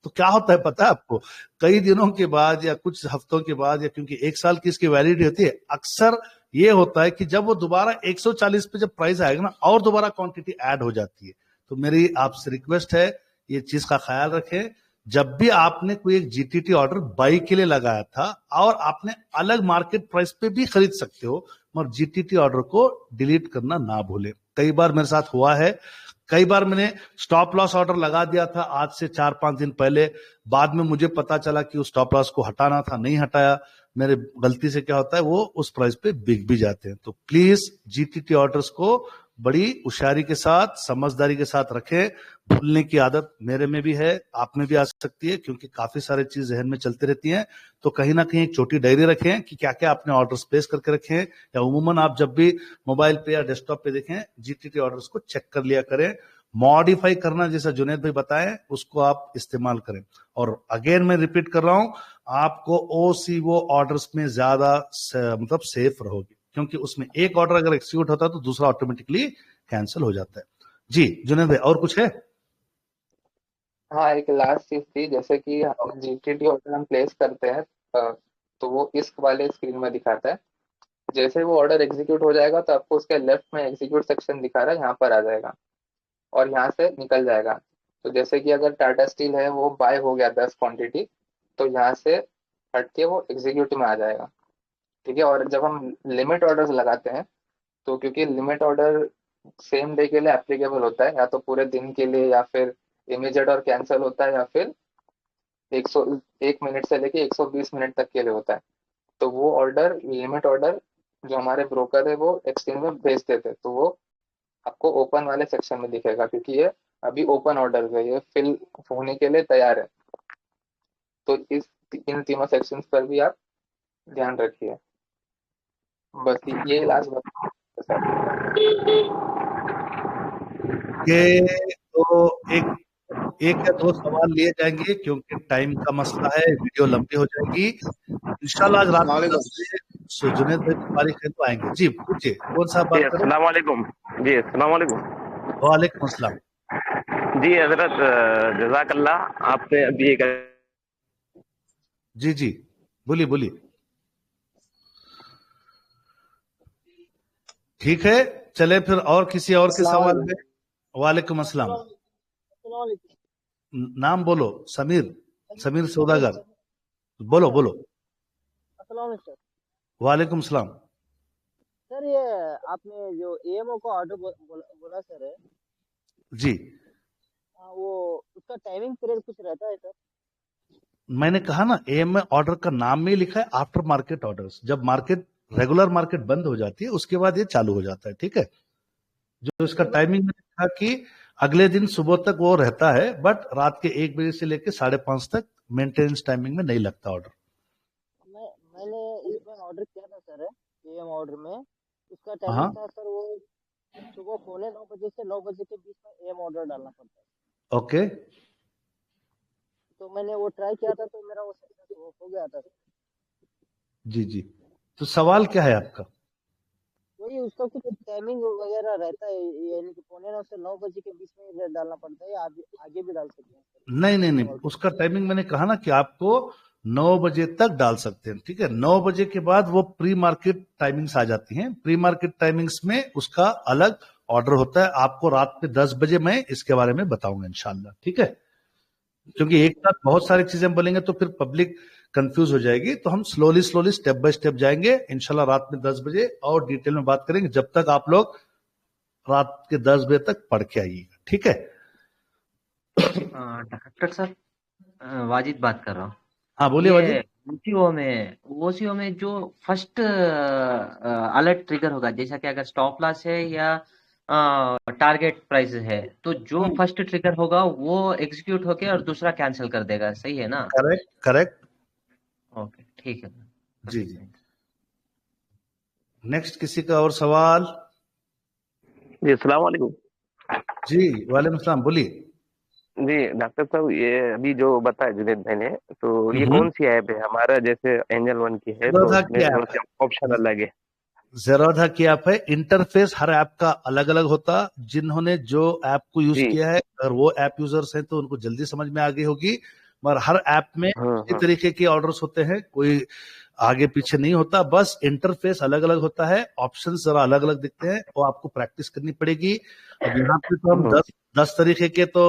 A: तो क्या होता है पता है आपको, कई दिनों के बाद या कुछ हफ्तों के बाद, या क्योंकि 1 साल की इसकी वैलिडिटी होती है, अक्सर ये होता है कि जब वो दोबारा 140 पे जब प्राइस आएगा ना, और दोबारा क्वांटिटी ऐड हो जाती है। तो मेरी आपसे रिक्वेस्ट है, ये चीज का ख्याल रखें। जब भी आपने कोई एक जीटीटी ऑर्डर बाई के लिए लगाया था, और आपने अलग मार्केट प्राइस पे भी खरीद सकते हो, मगर जीटीटी ऑर्डर को डिलीट करना ना भूलें। कई बार मेरे साथ हुआ है, कई बार मैंने स्टॉप लॉस ऑर्डर लगा दिया था आज से 4-5 दिन पहले, बाद में मुझे पता चला कि उस स्टॉप लॉस को हटाना था, नहीं हटाया। मेरे गलती से क्या होता है, वो उस प्राइस पे बिक भी जाते हैं। तो प्लीज जीटीटी ऑर्डर्स को बड़ी होशियारी के साथ, समझदारी के साथ रखें। भूलने की आदत मेरे में भी है, आप में भी आ सकती है, क्योंकि काफी सारी चीज जहन में चलती रहती हैं। तो कहीं ना कहीं एक छोटी डायरी रखें कि क्या क्या आपने ऑर्डर्स प्लेस करके रखे हैं, या उमूमन आप जब भी मोबाइल पे या डेस्कटॉप पे देखें, जीटीटी ऑर्डर्स को चेक कर लिया करें। मॉडिफाई करना, जैसा जुनेद भाई बताएं, उसको आप इस्तेमाल करें। और अगेन मैं रिपीट कर रहा हूं, आपको ओसीओ ऑर्डर्स में ज्यादा मतलब सेफ रहोगे, क्योंकि उसमें एक ऑर्डर अगर एक्सिक्यूट होता है तो दूसरा ऑटोमेटिकली कैंसिल हो जाता है। जी जुनेद भाई, और कुछ है?
J: हाँ, एक लास्ट चीज थी, जैसे कि जीटीटी ऑर्डर हम प्लेस करते हैं तो वो इस वाले स्क्रीन में दिखाता है। जैसे वो ऑर्डर एग्जीक्यूट हो जाएगा तो आपको उसके लेफ्ट में एग्जीक्यूट सेक्शन दिखा रहा है, यहाँ पर आ जाएगा और यहाँ से निकल जाएगा। तो जैसे कि अगर टाटा स्टील है वो बाय हो गया 10 क्वांटिटी, तो यहाँ से हट के वो एग्जीक्यूट में आ जाएगा। ठीक है, और जब हम लिमिट ऑर्डर्स लगाते हैं, तो क्योंकि लिमिट ऑर्डर सेम डे के लिए एप्लीकेबल होता है, या तो पूरे दिन के लिए, या फिर इमीडिएट और कैंसिल होता है, या फिर 101 मिनट से लेके 120 मिनट तक के लिए होता है। तो वो ऑर्डर, लिमिट ऑर्डर, जो हमारे ब्रोकर है वो एक्सचेंज में भेज देते, तो वो आपको ओपन वाले सेक्शन में दिखेगा, क्योंकि ये अभी ओपन ऑर्डर है, ये फिल होने के लिए तैयार है। तो इन तीनों सेक्शंस पर भी आप ध्यान रखिए। बस ये लास्ट बात।
A: ये तो एक या दो सवाल लिए जाएंगे, क्योंकि टाइम का मसला है, वीडियो लंबी हो जाएगी। इंशाल्लाह आज रात को 10 बजे जुनेद भाई तुम्हारी खेल तो आएंगे। जी पूछिए, कौन सा बात करें?
D: अस्सलाम वालेकुम जी। अस्सलाम वालेकुम।
A: वालेकुम अस्सलाम
D: जी हजरत, जज़ाकल्लाह। आपने अभी एक
A: जी बोलिए बोलिए। ठीक है, चले फिर और किसी और के सवाल में। वालेकुम अस्सलाम। नाम बोलो। समीर सौदागर, बोलो। वालेकुम सलाम।
K: सर ये आपने जो एएमओ का ऑर्डर बोला सर,
A: जी
K: वो उसका टाइमिंग पीरियड कुछ रहता है सर?
A: मैंने कहा ना, एएमओ ऑर्डर का नाम में लिखा है आफ्टर मार्केट ऑर्डर्स। जब मार्केट, रेगुलर मार्केट बंद हो जाती है, उसके बाद ये चालू हो जाता है। ठीक है, जो इसका टाइमिंग मैंने कहा कि अगले दिन सुबह तक वो रहता है, बट रात के 1 बजे से लेकर 5:30 तक मेंटेनेंस टाइमिंग में नहीं लगता ऑर्डर।
K: मैंने इस बार ऑर्डर किया था सर एम ऑर्डर में, उसका
A: हाँ
K: टाइमिंग था सर वो सुबह 9:45 बजे से 9 बजे के बीच में एम ऑर्डर डालना पड़ता है।
A: ओके,
K: तो मैंने वो ट्राई किया था तो मेरा वो सक्सेस हो गया था।
A: जी जी। तो सवाल क्या है आपका?
K: वही उसका कुछ टाइमिंग वगैरह रहता है, यानी कि 9:45 से 9 बजे के बीच में डालना पड़ता है या आगे भी डाल सकते हैं?
A: नहीं नहीं नहीं, उसका टाइमिंग मैंने कहा ना कि आपको 9 बजे तक डाल सकते हैं, ठीक है। 9 बजे के बाद वो प्री मार्केट टाइमिंग्स आ जाती हैं। प्री मार्केट टाइमिंग्स में उसका अलग ऑर्डर होता है। आपको रात में 10 बजे मैं इसके बारे में बताऊंगा इंशाल्लाह, ठीक है। क्योंकि एक साथ बहुत सारी चीजें बोलेंगे तो फिर पब्लिक कंफ्यूज हो जाएगी, तो हम slowly slowly step by step जाएंगे इंशाल्लाह। रात में 10 बजे और डिटेल में बात करेंगे, जब तक आप लोग रात के 10 बजे तक पढ़ के आइएगा, ठीक है।
L: डॉक्टर साहब, वाजिद बात कर रहा हूँ।
A: हाँ बोलिए
L: ये
A: वाजिद।
L: ओसीओ में जो फर्स्ट अलर्ट ट्रिगर होगा, जैसा कि अगर स्टॉप लॉस है या टारगेट प्राइस है, तो जो फर्स्ट ट्रिगर होगा वो एग्जीक्यूट होके और दूसरा कैंसिल कर देगा, सही है ना?
A: Correct correct.
L: ओके, ठीक है
A: जी जी। नेक्स्ट किसी का और सवाल?
D: जी अस्सलाम वालेकुम।
A: जी वालेकुम सलाम, बोलिए।
D: जी डॉक्टर साहब, ये अभी जो बताया जुनेद भाई ने, तो ये कौन सी ऐप है? हमारा जैसे एंजल वन की है तो
A: ज़ेरोधा
D: उसमें
A: की
D: थोड़ा
A: ऐप
D: सा ऑप्शन अलग है।
A: ज़ेरोधा की ऐप है। इंटरफेस हर ऐप का अलग अलग होता। जिन्होंने जो ऐप को यूज
D: जी
A: किया है, अगर वो ऐप यूजर्स हैं तो उनको जल्दी समझ में आ गई होगी, मगर हर ऐप में इसी तरीके के ऑर्डर्स होते हैं, कोई आगे पीछे नहीं होता, बस इंटरफेस अलग अलग होता है, ऑप्शन जरा अलग अलग दिखते हैं और आपको प्रैक्टिस करनी पड़ेगी। अब यहाँ पे तो हम 10 तरीके के तो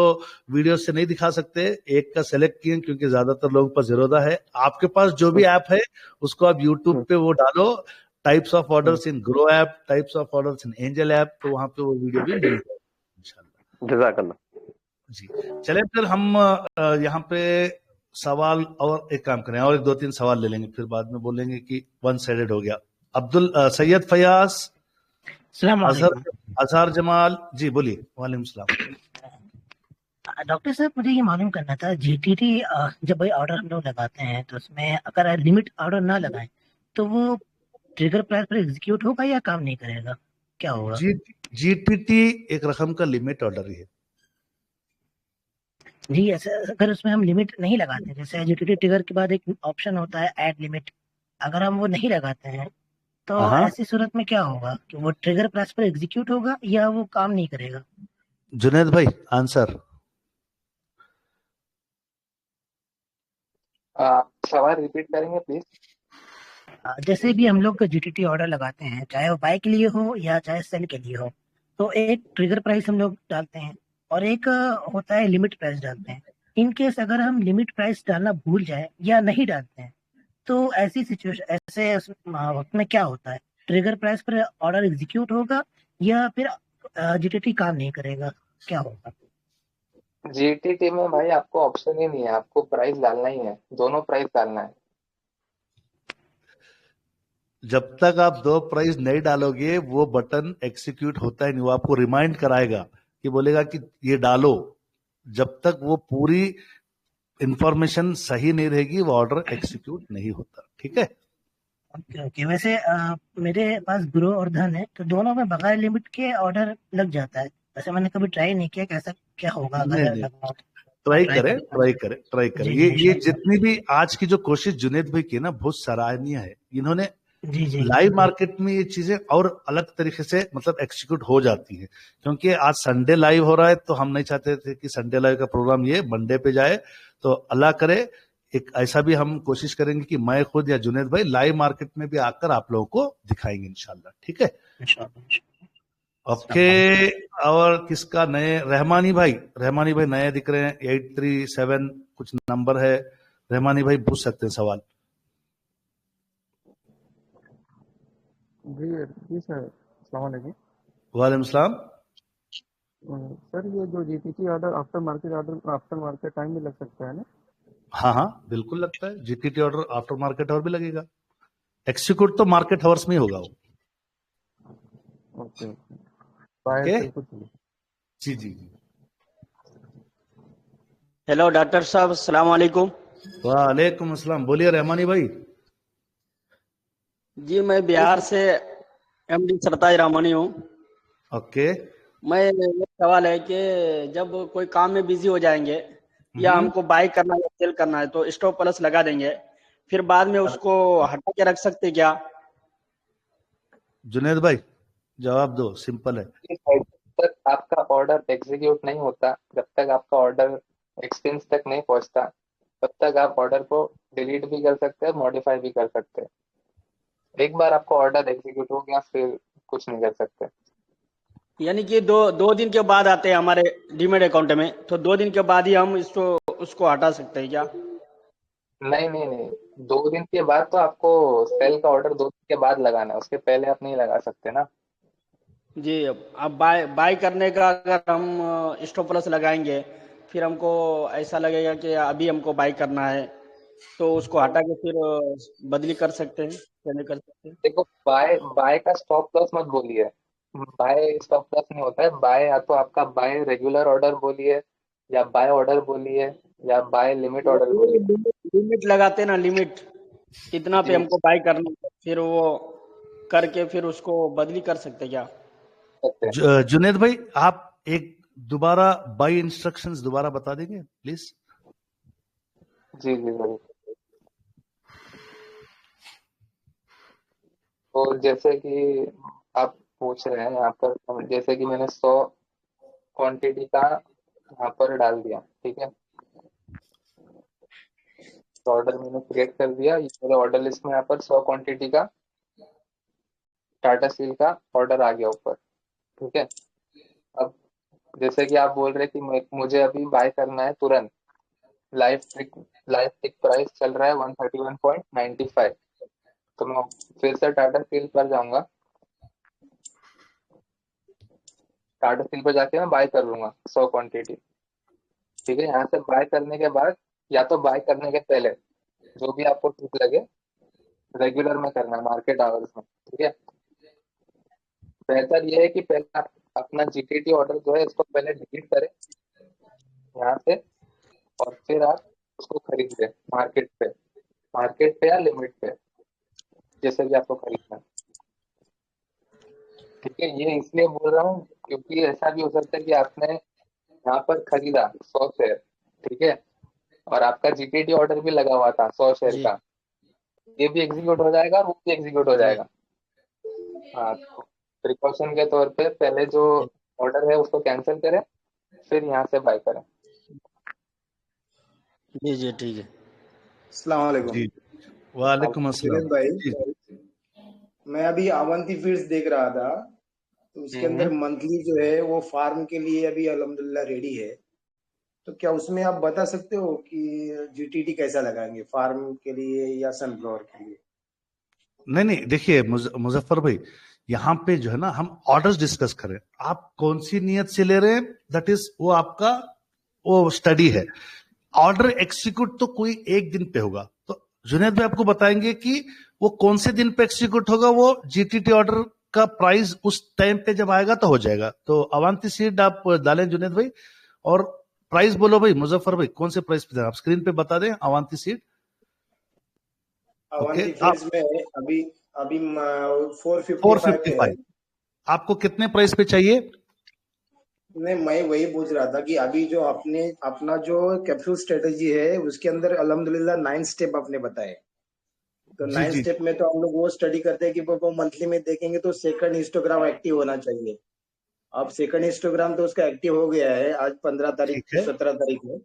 A: वीडियो से नहीं दिखा सकते, एक का सेलेक्ट किए क्योंकि ज्यादातर लोगों के पास ज़ेरोधा है। आपके पास जो भी ऐप है उसको आप यूट्यूब पे वो डालो, types of orders in grow app, types of orders in angel app, तो वहां पे वो वीडियो भी मिल जाएगी इंशाल्लाह।
D: जज़ाकल्लाह।
A: जी चले, फिर हम यहाँ पे सवाल और एक काम करें, और 2-3 सवाल ले लेंगे, फिर बाद में बोलेंगे कि वन साइडेड हो गया। अब्दुल सैयद फयाज, अजहर जमाल, जी बोलिए। वालेकुम सलाम।
M: डॉक्टर साहब, मुझे ये मालूम करना था, जीटीटी जब भाई ऑर्डर हम लोग लगाते हैं तो उसमें अगर लिमिट ऑर्डर ना लगाएं तो वो ट्रिगर प्राइस पर एग्जीक्यूट होगा या काम नहीं करेगा, क्या होगा?
A: जीटीटी एक रकम का लिमिट ऑर्डर ही है
M: जी। ऐसे अगर उसमें हम लिमिट नहीं लगाते, जैसे जीटीटी ट्रिगर के बाद एक ऑप्शन होता है ऐड लिमिट, अगर हम वो नहीं लगाते हैं तो ऐसी सूरत में क्या होगा कि वो ट्रिगर प्राइस पर एग्जीक्यूट होगा या वो काम नहीं करेगा?
A: जुनेद भाई आंसर।
J: सवाल रिपीट करेंगे प्लीज?
M: जैसे भी हम लोग जीटीटी ऑर्डर लगाते हैं, चाहे वो बाय के लिए हो या चाहे सेल के लिए हो, तो एक ट्रिगर प्राइस हम लोग डालते हैं और एक होता है लिमिट प्राइस डालते हैं। इन केस अगर हम लिमिट प्राइस डालना भूल जाए या नहीं डालते हैं तो ऐसी सिचुएशन, ऐसे वक्त में क्या होता है? ट्रिगर प्राइस पर ऑर्डर एग्जीक्यूट होगा या फिर जीटीटी काम नहीं करेगा, क्या होगा?
J: जीटीटी में भाई आपको ऑप्शन ही नहीं है, आपको प्राइस डालना ही है, दोनों प्राइस डालना है।
A: जब तक आप 2 प्राइस नहीं डालोगे वो बटन एग्जीक्यूट होता है नहीं, वो आपको रिमाइंड कराएगा कि बोलेगा कि ये डालो। जब तक वो पूरी इंफॉर्मेशन सही नहीं रहेगी वो ऑर्डर एग्जीक्यूट नहीं होता, ठीक है।
M: ओके। वैसे मेरे पास ग्रो और धन है, तो दोनों में बगैर लिमिट के ऑर्डर लग जाता है। वैसे मैंने कभी ट्राई नहीं किया, कैसा क्या होगा अगर लगाऊं?
A: ट्राई करें। ये जितनी भी आज की जो कोशिश जुनेद भाई की ना, बहुत सराहनीय है। इन्होंने लाइव मार्केट में ये चीजें और अलग तरीके से मतलब एग्जीक्यूट हो जाती है, क्योंकि आज संडे लाइव हो रहा है तो हम नहीं चाहते थे कि संडे लाइव का प्रोग्राम ये मंडे पे जाए। तो अल्लाह करे एक ऐसा भी हम कोशिश करेंगे कि मैं खुद या जुनेद भाई लाइव मार्केट में भी आकर आप लोगों को दिखाएंगे इंशाल्लाह, ठीक है। ओके। और किसका नए? रहमानी भाई नए दिख रहे हैं, 837 कुछ नंबर है। रहमानी भाई पूछ सकते हैं सवाल।
N: जी सर, अस्सलाम वालेकुम।
A: वालेकुम सलाम।
N: सर ये जो GTT order after market time भी लग सकता है ना?
A: हाँ बिल्कुल लगता है। GTT order after market hour भी लगेगा। एक्सिक्यूट तो मार्केट आवर्स में ही होगा वो।
N: ओके। बाय
A: ओके
N: सेल कुछ नहीं।
A: जी जी जी।
B: हेलो डॉक्टर साहब, अस्सलाम वालेकुम।
A: वालेकुम अस्सलाम, बोलिए रहमानी भाई।
B: जी मैं बिहार से एमडी सरताज रामानी हूँ।
A: ओके
B: मैं ये सवाल है कि जब कोई काम में बिजी हो जाएंगे या हमको बाय करना है या सेल करना है तो स्टॉप प्लस लगा देंगे, फिर बाद में उसको हटा के रख सकते क्या?
A: जुनेद भाई जवाब दो, सिंपल है।
J: जब तक आपका ऑर्डर एग्जीक्यूट नहीं होता, जब तक आपका ऑर्डर एक्सचेंज तक नहीं पहुंचता, तब तक आप ऑर्डर को डिलीट भी कर सकते हैं, मॉडिफाई भी कर सकते हैं। एक बार आपका ऑर्डर एग्जीक्यूट हो गया फिर कुछ नहीं कर सकते।
B: यानी कि दो दिन के बाद आते हैं हमारे डीमेट अकाउंट में, तो 2 दिन के बाद ही हम उसको हटा सकते हैं क्या?
J: नहीं नहीं नहीं, 2 दिन के बाद तो आपको सेल का ऑर्डर 2 दिन के बाद लगाना है, उसके पहले आप नहीं लगा सकते ना।
B: जी, अब बाय करने का अगर हम स्टॉप प्लस लगाएंगे, फिर हमको ऐसा लगेगा कि अभी हमको बाय करना है, तो उसको हटा के फिर बदली कर सकते हैं या नहीं कर सकते?
J: देखो, बाय बाय का स्टॉप लॉस मत बोलिए। बाय स्टॉप लॉस नहीं होता है। बाय या तो आपका बाय रेगुलर ऑर्डर बोलिए, या बाय ऑर्डर बोलिए, या बाय लिमिट ऑर्डर बोलिए।
B: लिमिट लगाते ना, लिमिट कितना पे
J: जी
B: हमको बाय करना है, फिर वो करके फिर उसको बदली कर सकते क्या?
A: जुनेद भाई आप एक दोबारा बाय इंस्ट्रक्शंस दोबारा बता देंगे प्लीज?
J: जी जी जरूर। तो जैसे कि आप पूछ रहे हैं यहाँ पर, जैसे कि मैंने 100 क्वांटिटी का यहाँ पर डाल दिया, ठीक है। तो ऑर्डर मैंने क्रिएट कर दिया, ये मेरे ऑर्डर लिस्ट में यहाँ पर 100 क्वांटिटी का टाटा स्टील का ऑर्डर आ गया ऊपर, ठीक है। अब जैसे कि आप बोल रहे हैं कि मुझे अभी बाय करना है तुरंत, लाइव टिक प्राइस चल रहा है 131.95, तो मैं फिर से टाटा स्टील पर जाऊंगा, टाटा स्टील पर जाके मैं बाय कर लूंगा 100 क्वांटिटी, ठीक है। यहाँ से बाय करने के बाद या तो बाय करने के पहले जो भी आपको ठीक लगे रेगुलर में करना है, मार्केट आवर्स में, ठीक है। बेहतर यह है कि पहले आप अपना जीटीटी ऑर्डर जो है इसको पहले डिलीट करें यहाँ से, और फिर आप उसको खरीद लें मार्केट पे या लिमिट पे, जैसे भी आपको खरीदना है, ठीक है। ये इसलिए बोल रहा हूँ क्योंकि ऐसा भी हो सकता है कि आपने यहाँ पर खरीदा 100 शेयर, ठीक है, और आपका जीटीटी ऑर्डर भी लगा हुआ था 100 शेयर
B: जी
J: का, ये भी एग्जीक्यूट हो जाएगा और वो भी एग्जीक्यूट हो
B: जी
J: जाएगा। हाँ, तो प्रिकॉशन के तौर पे पहले जो ऑर्डर है उसको कैंसिल करें, फिर यहाँ से बाय करें।
B: जी जी ठीक है।
G: अस्सलाम वालेकुम।
A: जी वालेकुम अस्सलाम।
G: जुनेद भाई,
A: जी जी।
G: मैं अभी अवंती फीड्स देख रहा था, तो उसके अंदर मंथली जो है वो फार्म के लिए अभी अल्हम्दुलिल्लाह रेडी है। तो क्या उसमें आप बता सकते हो कि जीटीटी कैसा लगाएंगे फार्म के लिए या सनफ्लावर के लिए?
A: नहीं देखिए मुजफ्फर भाई, यहाँ पे जो है ना हम ऑर्डर्स डिस्कस करें, आप कौन सी नीयत से ले रहे हैं दैट इज वो आपका वो स्टडी है। ऑर्डर एक्सिक्यूट तो कोई एक दिन पे होगा, तो जुनेद भाई आपको बताएंगे कि वो कौन से दिन पे एक्सिक्यूट होगा, वो जीटीटी ऑर्डर का प्राइस उस टाइम पे जब आएगा तो हो जाएगा। तो अवंती सीड आप डालें जुनेद भाई, और प्राइस बोलो भाई मुजफ्फर भाई, कौन से प्राइस पे आप स्क्रीन पे बता दें अवंती सीड।
G: अवंती फीड्स में अभी अभी 455 पे है।
A: आपको कितने प्राइस पे चाहिए?
G: नहीं, मैं वही पूछ रहा था कि अभी जो अपना जो कैप्सूल स्ट्रेटेजी है उसके अंदर अल्हम्दुलिल्लाह 9 स्टेप आपने बताए, तो 9 स्टेप में तो हम लोग वो स्टडी करते हैं कि वो मंथली में देखेंगे तो सेकंड हिस्टोग्राम एक्टिव होना चाहिए। अब सेकंड हिस्टोग्राम तो उसका एक्टिव हो गया है आज 15 तारीख 17 तारीख में,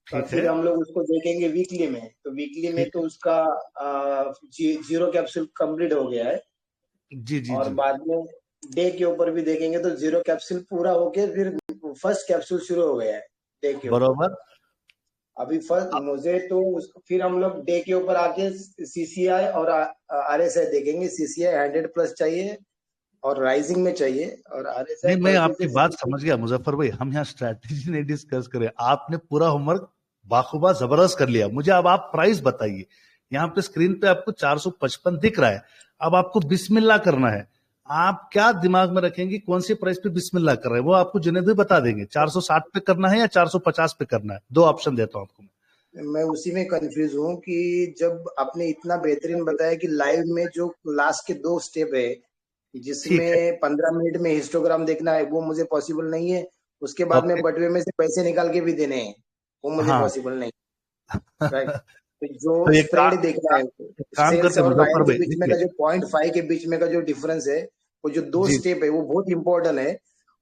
G: तो फिर हम लोग उसको देखेंगे वीकली में, तो वीकली में तो उसका 0 कैप्सूल कंप्लीट हो गया है।
A: जी
G: और बाद में डे के ऊपर भी देखेंगे तो 0 कैप्सूल पूरा होके फिर फर्स्ट कैप्सूल शुरू हो गया है डे के ऊपर।
A: बराबर।
G: अभी फर्स्ट मुझे तो फिर हम लोग डे के ऊपर आके सीसीआई और आरएसआई देखेंगे। सीसीआई 100+ चाहिए और राइजिंग में चाहिए, और आरएसआई
A: नहीं, मैं आपकी बात समझ गया मुजफ्फर भाई, हम यहाँ स्ट्रैटेजी नहीं डिस्कस करें, आपने पूरा होमवर्क बाखूबा जबरदस्त कर लिया। मुझे अब आप प्राइस बताइए। यहाँ पे स्क्रीन पे आपको 455 दिख रहा है, अब आपको बिस्मिल्लाह करना है। आप क्या दिमाग में रखेंगे कौन सी प्राइस पे बिस्मिल्लाह कर रहे हैं, वो आपको जुनेद भी बता देंगे। 460 पे करना है या 450 पे करना है, 2 ऑप्शन देता हूं आपको।
G: मैं उसी में कंफ्यूज हूँ कि जब आपने इतना बेहतरीन बताया कि लाइव में जो लास्ट के 2 स्टेप है
A: ठीक है,
G: जिसमें 15 मिनट में हिस्टोग्राम देखना है, वो मुझे पॉसिबल नहीं है। उसके बाद में
A: ओके,
G: बटवे में से पैसे निकाल के भी देने हैं, वो मुझे
A: हाँ।
G: पॉसिबल नहीं। राइट। तो जो
A: तो
G: स्प्रेड देखना है,
A: एक काम
G: सेल्स
A: करते
G: और
A: मुजफ्फर
G: बायर के
A: भाई,
G: बीच में का
A: देखिए
G: जो 0.5 के बीच में का जो डिफरेंस है, वो जो 2
A: जी
G: स्टेप है, वो बहुत इंपॉर्टेंट है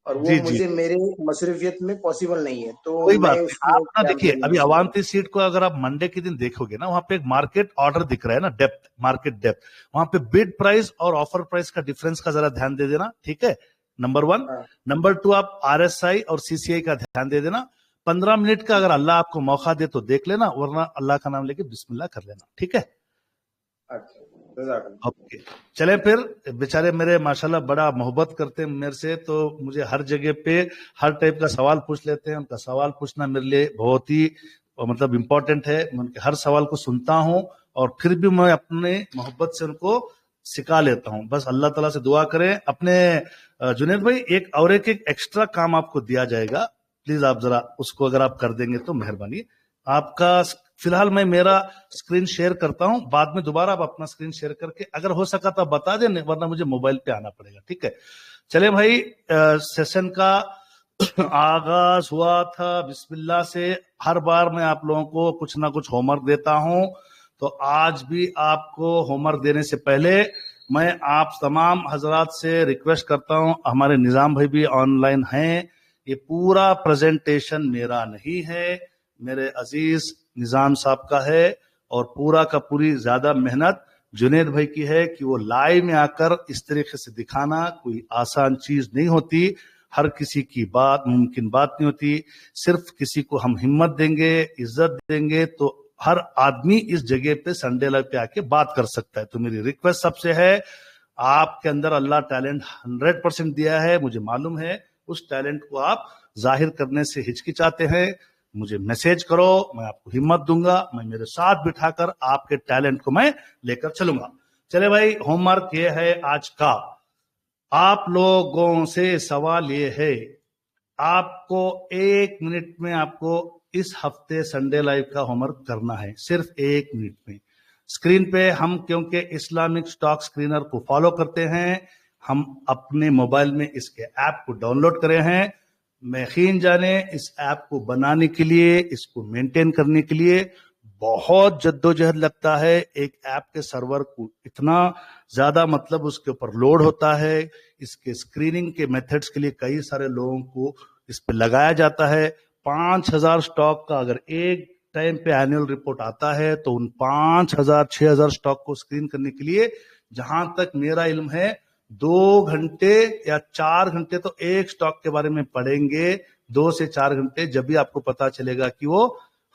G: और वो
A: जी जी,
G: मुझे मेरे मसरूफियत में पॉसिबल नहीं है। तो
A: कोई
G: मैं
A: बात नहीं।
G: उसमें
A: आप ना
G: क्या
A: देखिए,
G: करूँ
A: अभी
G: उसमें?
A: अवांती सीट को अगर आप मंडे के दिन देखोगे ना, वहां पे एक मार्केट ऑर्डर दिख रहा है ना, डेप्थ, मार्केट डेप्थ, वहां पे बिड प्राइस और ऑफर प्राइस का डिफरेंस का जरा ध्यान दे देना, ठीक है, नंबर 1।
G: हाँ,
A: नंबर 2, आप RSI और CCI का ध्यान दे देना। 15 मिनट का अगर अल्लाह आपको मौका दे तो देख लेना, वरना अल्लाह का नाम लेके बिस्मिल्लाह कर लेना, ठीक है।
G: अच्छा, जज़ाकल्लाह।
A: ओके, चले फिर। बेचारे मेरे माशाल्लाह बड़ा मोहब्बत करते हैं मेरे से, तो मुझे हर जगह पे हर टाइप का सवाल पूछ लेते हैं। उनका सवाल पूछना मेरे लिए बहुत ही मतलब इम्पोर्टेंट है। मैं उनके हर सवाल को सुनता हूं और फिर भी मैं अपने मोहब्बत से उनको सिखा लेता हूं। बस अल्लाह ताला से दुआ करें। अपने जुनैद भाई, एक एक्स्ट्रा काम आपको दिया जाएगा, प्लीज आप जरा उसको अगर आप कर देंगे तो मेहरबानी आपका। फिलहाल मैं मेरा स्क्रीन शेयर करता हूं, बाद में दोबारा आप अपना स्क्रीन शेयर करके अगर हो सका तो बता दें, वरना मुझे मोबाइल पे आना पड़ेगा, ठीक है। चले भाई, सेशन का आगाज हुआ था बिस्मिल्लाह से। हर बार मैं आप लोगों को कुछ ना कुछ होमवर्क देता हूं, तो आज भी आपको होमवर्क देने से पहले मैं आप तमाम हजरात से रिक्वेस्ट करता हूं, हमारे निजाम भाई भी ऑनलाइन हैं, ये पूरा प्रेजेंटेशन मेरा नहीं है, मेरे अजीज निजाम साहब का है, और पूरा का पूरी ज्यादा मेहनत जुनेद भाई की है कि वो लाइव में आकर इस तरीके से दिखाना कोई आसान चीज नहीं होती। हर किसी की बात मुमकिन बात नहीं होती। सिर्फ किसी को हम हिम्मत देंगे, इज्जत देंगे, तो हर आदमी इस जगह पे संडे लाइव पे आके बात कर सकता है। तो मेरी रिक्वेस्ट सबसे है, आपके अंदर अल्लाह टैलेंट 100% दिया है, मुझे मालूम है। उस टैलेंट को आप जाहिर करने से हिचकिचाते हैं, मुझे मैसेज करो, मैं आपको हिम्मत दूंगा, मैं मेरे साथ बिठाकर आपके टैलेंट को मैं लेकर चलूंगा। चले भाई, होमवर्क ये है आज का। आप लोगों से सवाल ये है, आपको 1 मिनट में आपको इस हफ्ते संडे लाइव का होमवर्क करना है, सिर्फ 1 मिनट में। स्क्रीन पे हम क्योंकि इस्लामिक स्टॉक स्क्रीनर को फॉलो करते हैं, हम अपने मोबाइल में इसके ऐप को डाउनलोड करे हैं। मैं यकीन जाने इस ऐप को बनाने के लिए, इसको मेंटेन करने के लिए बहुत जद्दोजहद लगता है। एक ऐप के सर्वर को इतना ज्यादा मतलब उसके ऊपर लोड होता है, इसके स्क्रीनिंग के मेथड्स के लिए कई सारे लोगों को इस पे लगाया जाता है। 5000 स्टॉक का अगर एक टाइम पे एनुअल रिपोर्ट आता है, तो उन 5000 6000 स्टॉक को स्क्रीन करने के लिए जहां तक मेरा इल्म है 2 घंटे या 4 घंटे तो एक स्टॉक के बारे में पढ़ेंगे। 2 से 4 घंटे, जब भी आपको पता चलेगा कि वो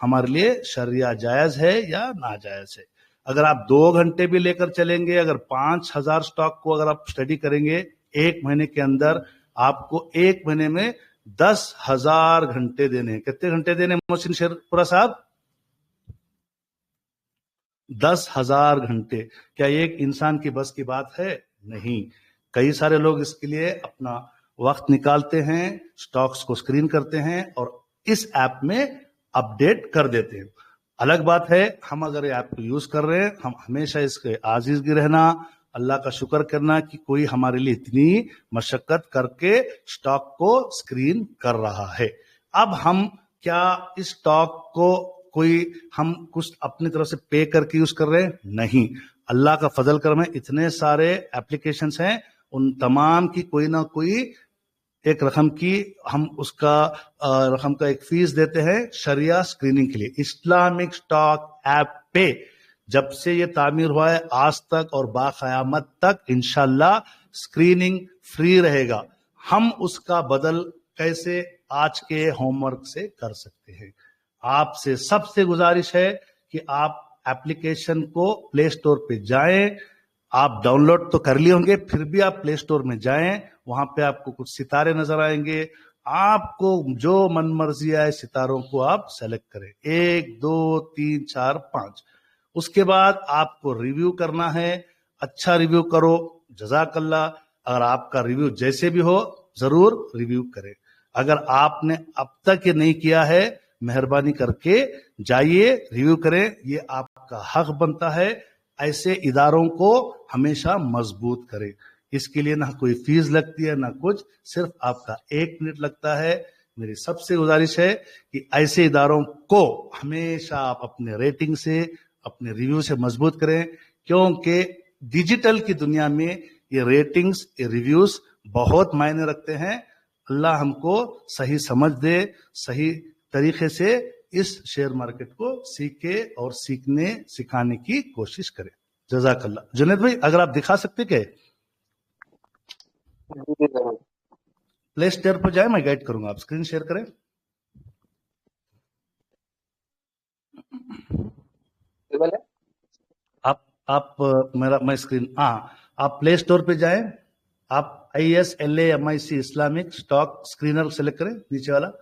A: हमारे लिए शरिया जायज है या नाजायज है। अगर आप 2 घंटे भी लेकर चलेंगे, अगर 5000 स्टॉक को अगर आप स्टडी करेंगे 1 महीने के अंदर, आपको 1 महीने में 10,000 घंटे देने हैं। कितने घंटे देने मोहसिन शेरपुरा साहब? 10,000 घंटे। क्या एक इंसान की बस की बात है? नहीं। कई सारे लोग इसके लिए अपना वक्त निकालते हैं, स्टॉक्स को स्क्रीन करते हैं और इस ऐप में अपडेट कर देते हैं। अलग बात है, हम अगर ये ऐप को यूज कर रहे हैं, हम हमेशा इसके आजिज़गी रहना, अल्लाह का शुक्र करना कि कोई हमारे लिए इतनी मशक्कत करके स्टॉक को स्क्रीन कर रहा है। अब हम क्या इस स्टॉक को कोई हम कुछ अपनी तरफ से पे करके यूज कर रहे हैं? नहीं। अल्लाह का फजल करम है, इतने सारे एप्लीकेशंस हैं, उन तमाम की कोई ना कोई एक रकम की हम उसका रकम का एक फीस देते हैं शरिया स्क्रीनिंग के लिए। इस्लामिक स्टॉक ऐप पे जब से ये तामीर हुआ है आज तक और बाक़यामत तक इंशाल्लाह स्क्रीनिंग फ्री रहेगा। हम उसका बदल कैसे आज के होमवर्क से कर सकते हैं? आपसे सबसे गुजारिश है कि आप एप्लीकेशन को प्ले स्टोर पे जाएं। आप डाउनलोड तो कर लिए होंगे, फिर भी आप प्ले स्टोर में जाएं, वहां पे आपको कुछ सितारे नजर आएंगे। आपको जो मन मर्जी आए सितारों को आप सेलेक्ट करें, 1 2 3 4 5। उसके बाद आपको रिव्यू करना है। अच्छा रिव्यू करो, जज़ाकल्लाह। अगर आपका रिव्यू जैसे भी हो जरूर रिव्यू करें। अगर आपने अब तक ये नहीं किया है, मेहरबानी करके जाइए रिव्यू करें, ये आपका हक बनता है। ऐसे इदारों को हमेशा मजबूत करें। इसके लिए ना कोई फीस लगती है ना कुछ, सिर्फ आपका 1 मिनट लगता है। मेरी सबसे गुजारिश है कि ऐसे इदारों को हमेशा आप अपने रेटिंग से, अपने रिव्यू से मजबूत करें, क्योंकि डिजिटल की दुनिया में ये रेटिंग्स, ये रिव्यूज बहुत मायने रखते हैं। अल्लाह हमको सही समझ दे, सही तरीके से इस शेयर मार्केट को सीखे और सीखने सिखाने की कोशिश करें। जजाकल्ला। जुनैद भाई अगर आप दिखा सकते क्या, प्ले स्टोर पर जाए, मैं गाइड करूंगा, आप स्क्रीन शेयर करें। आप मैं स्क्रीन, आप प्ले स्टोर पे जाएं, आप ISLAMIC Islamic stock screener select करें, नीचे वाला,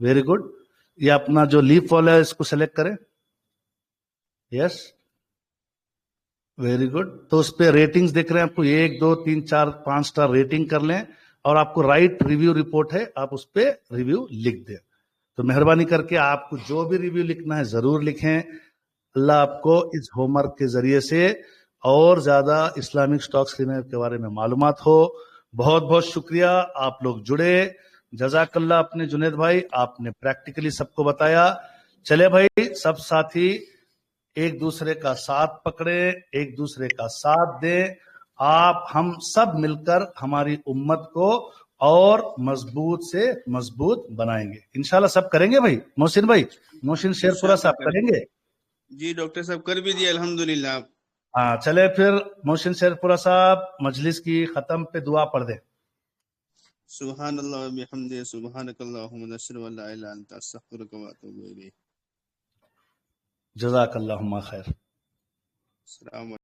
A: वेरी गुड। ये अपना जो लीफ वाला है इसको सेलेक्ट करें, यस वेरी गुड। तो उस पर रेटिंग्स देख रहे हैं आपको, 1 2 3 4 5 स्टार रेटिंग कर लें, और आपको राइट रिव्यू रिपोर्ट है, आप उस पर रिव्यू लिख दें। तो मेहरबानी करके आपको जो भी रिव्यू लिखना है जरूर लिखें। अल्लाह आपको इस होमवर्क के जरिए से और ज्यादा इस्लामिक स्टॉक स्क्रीनर के बारे में मालूमात हो। बहुत बहुत शुक्रिया, आप लोग जुड़े, जजाकल्ला। अपने जुनैद भाई, आपने प्रैक्टिकली सबको बताया। चले भाई, सब साथी एक दूसरे का साथ पकड़े, एक दूसरे का साथ दें। आप हम सब मिलकर हमारी उम्मत को और मजबूत से मजबूत बनाएंगे इंशाल्लाह। सब करेंगे भाई। मोहसिन शेरपुरा साहब करेंगे
O: जी डॉक्टर साहब, कर भी दिया अल्हम्दुलिल्लाह।
A: हाँ चले फिर, मोहसिन शेरपुरा साहब मजलिस की खत्म पे दुआ पढ़ दे।
O: सुभानअल्लाह व बिहम्दिही सुभानकल्लाहुम्मा नशहदु अल्ला इलाहा इल्ला अंता अस्तगफिरुका व अतूबु इलैक।
A: जज़ाकल्लाहुम्मा खैर।
O: अस्सलाम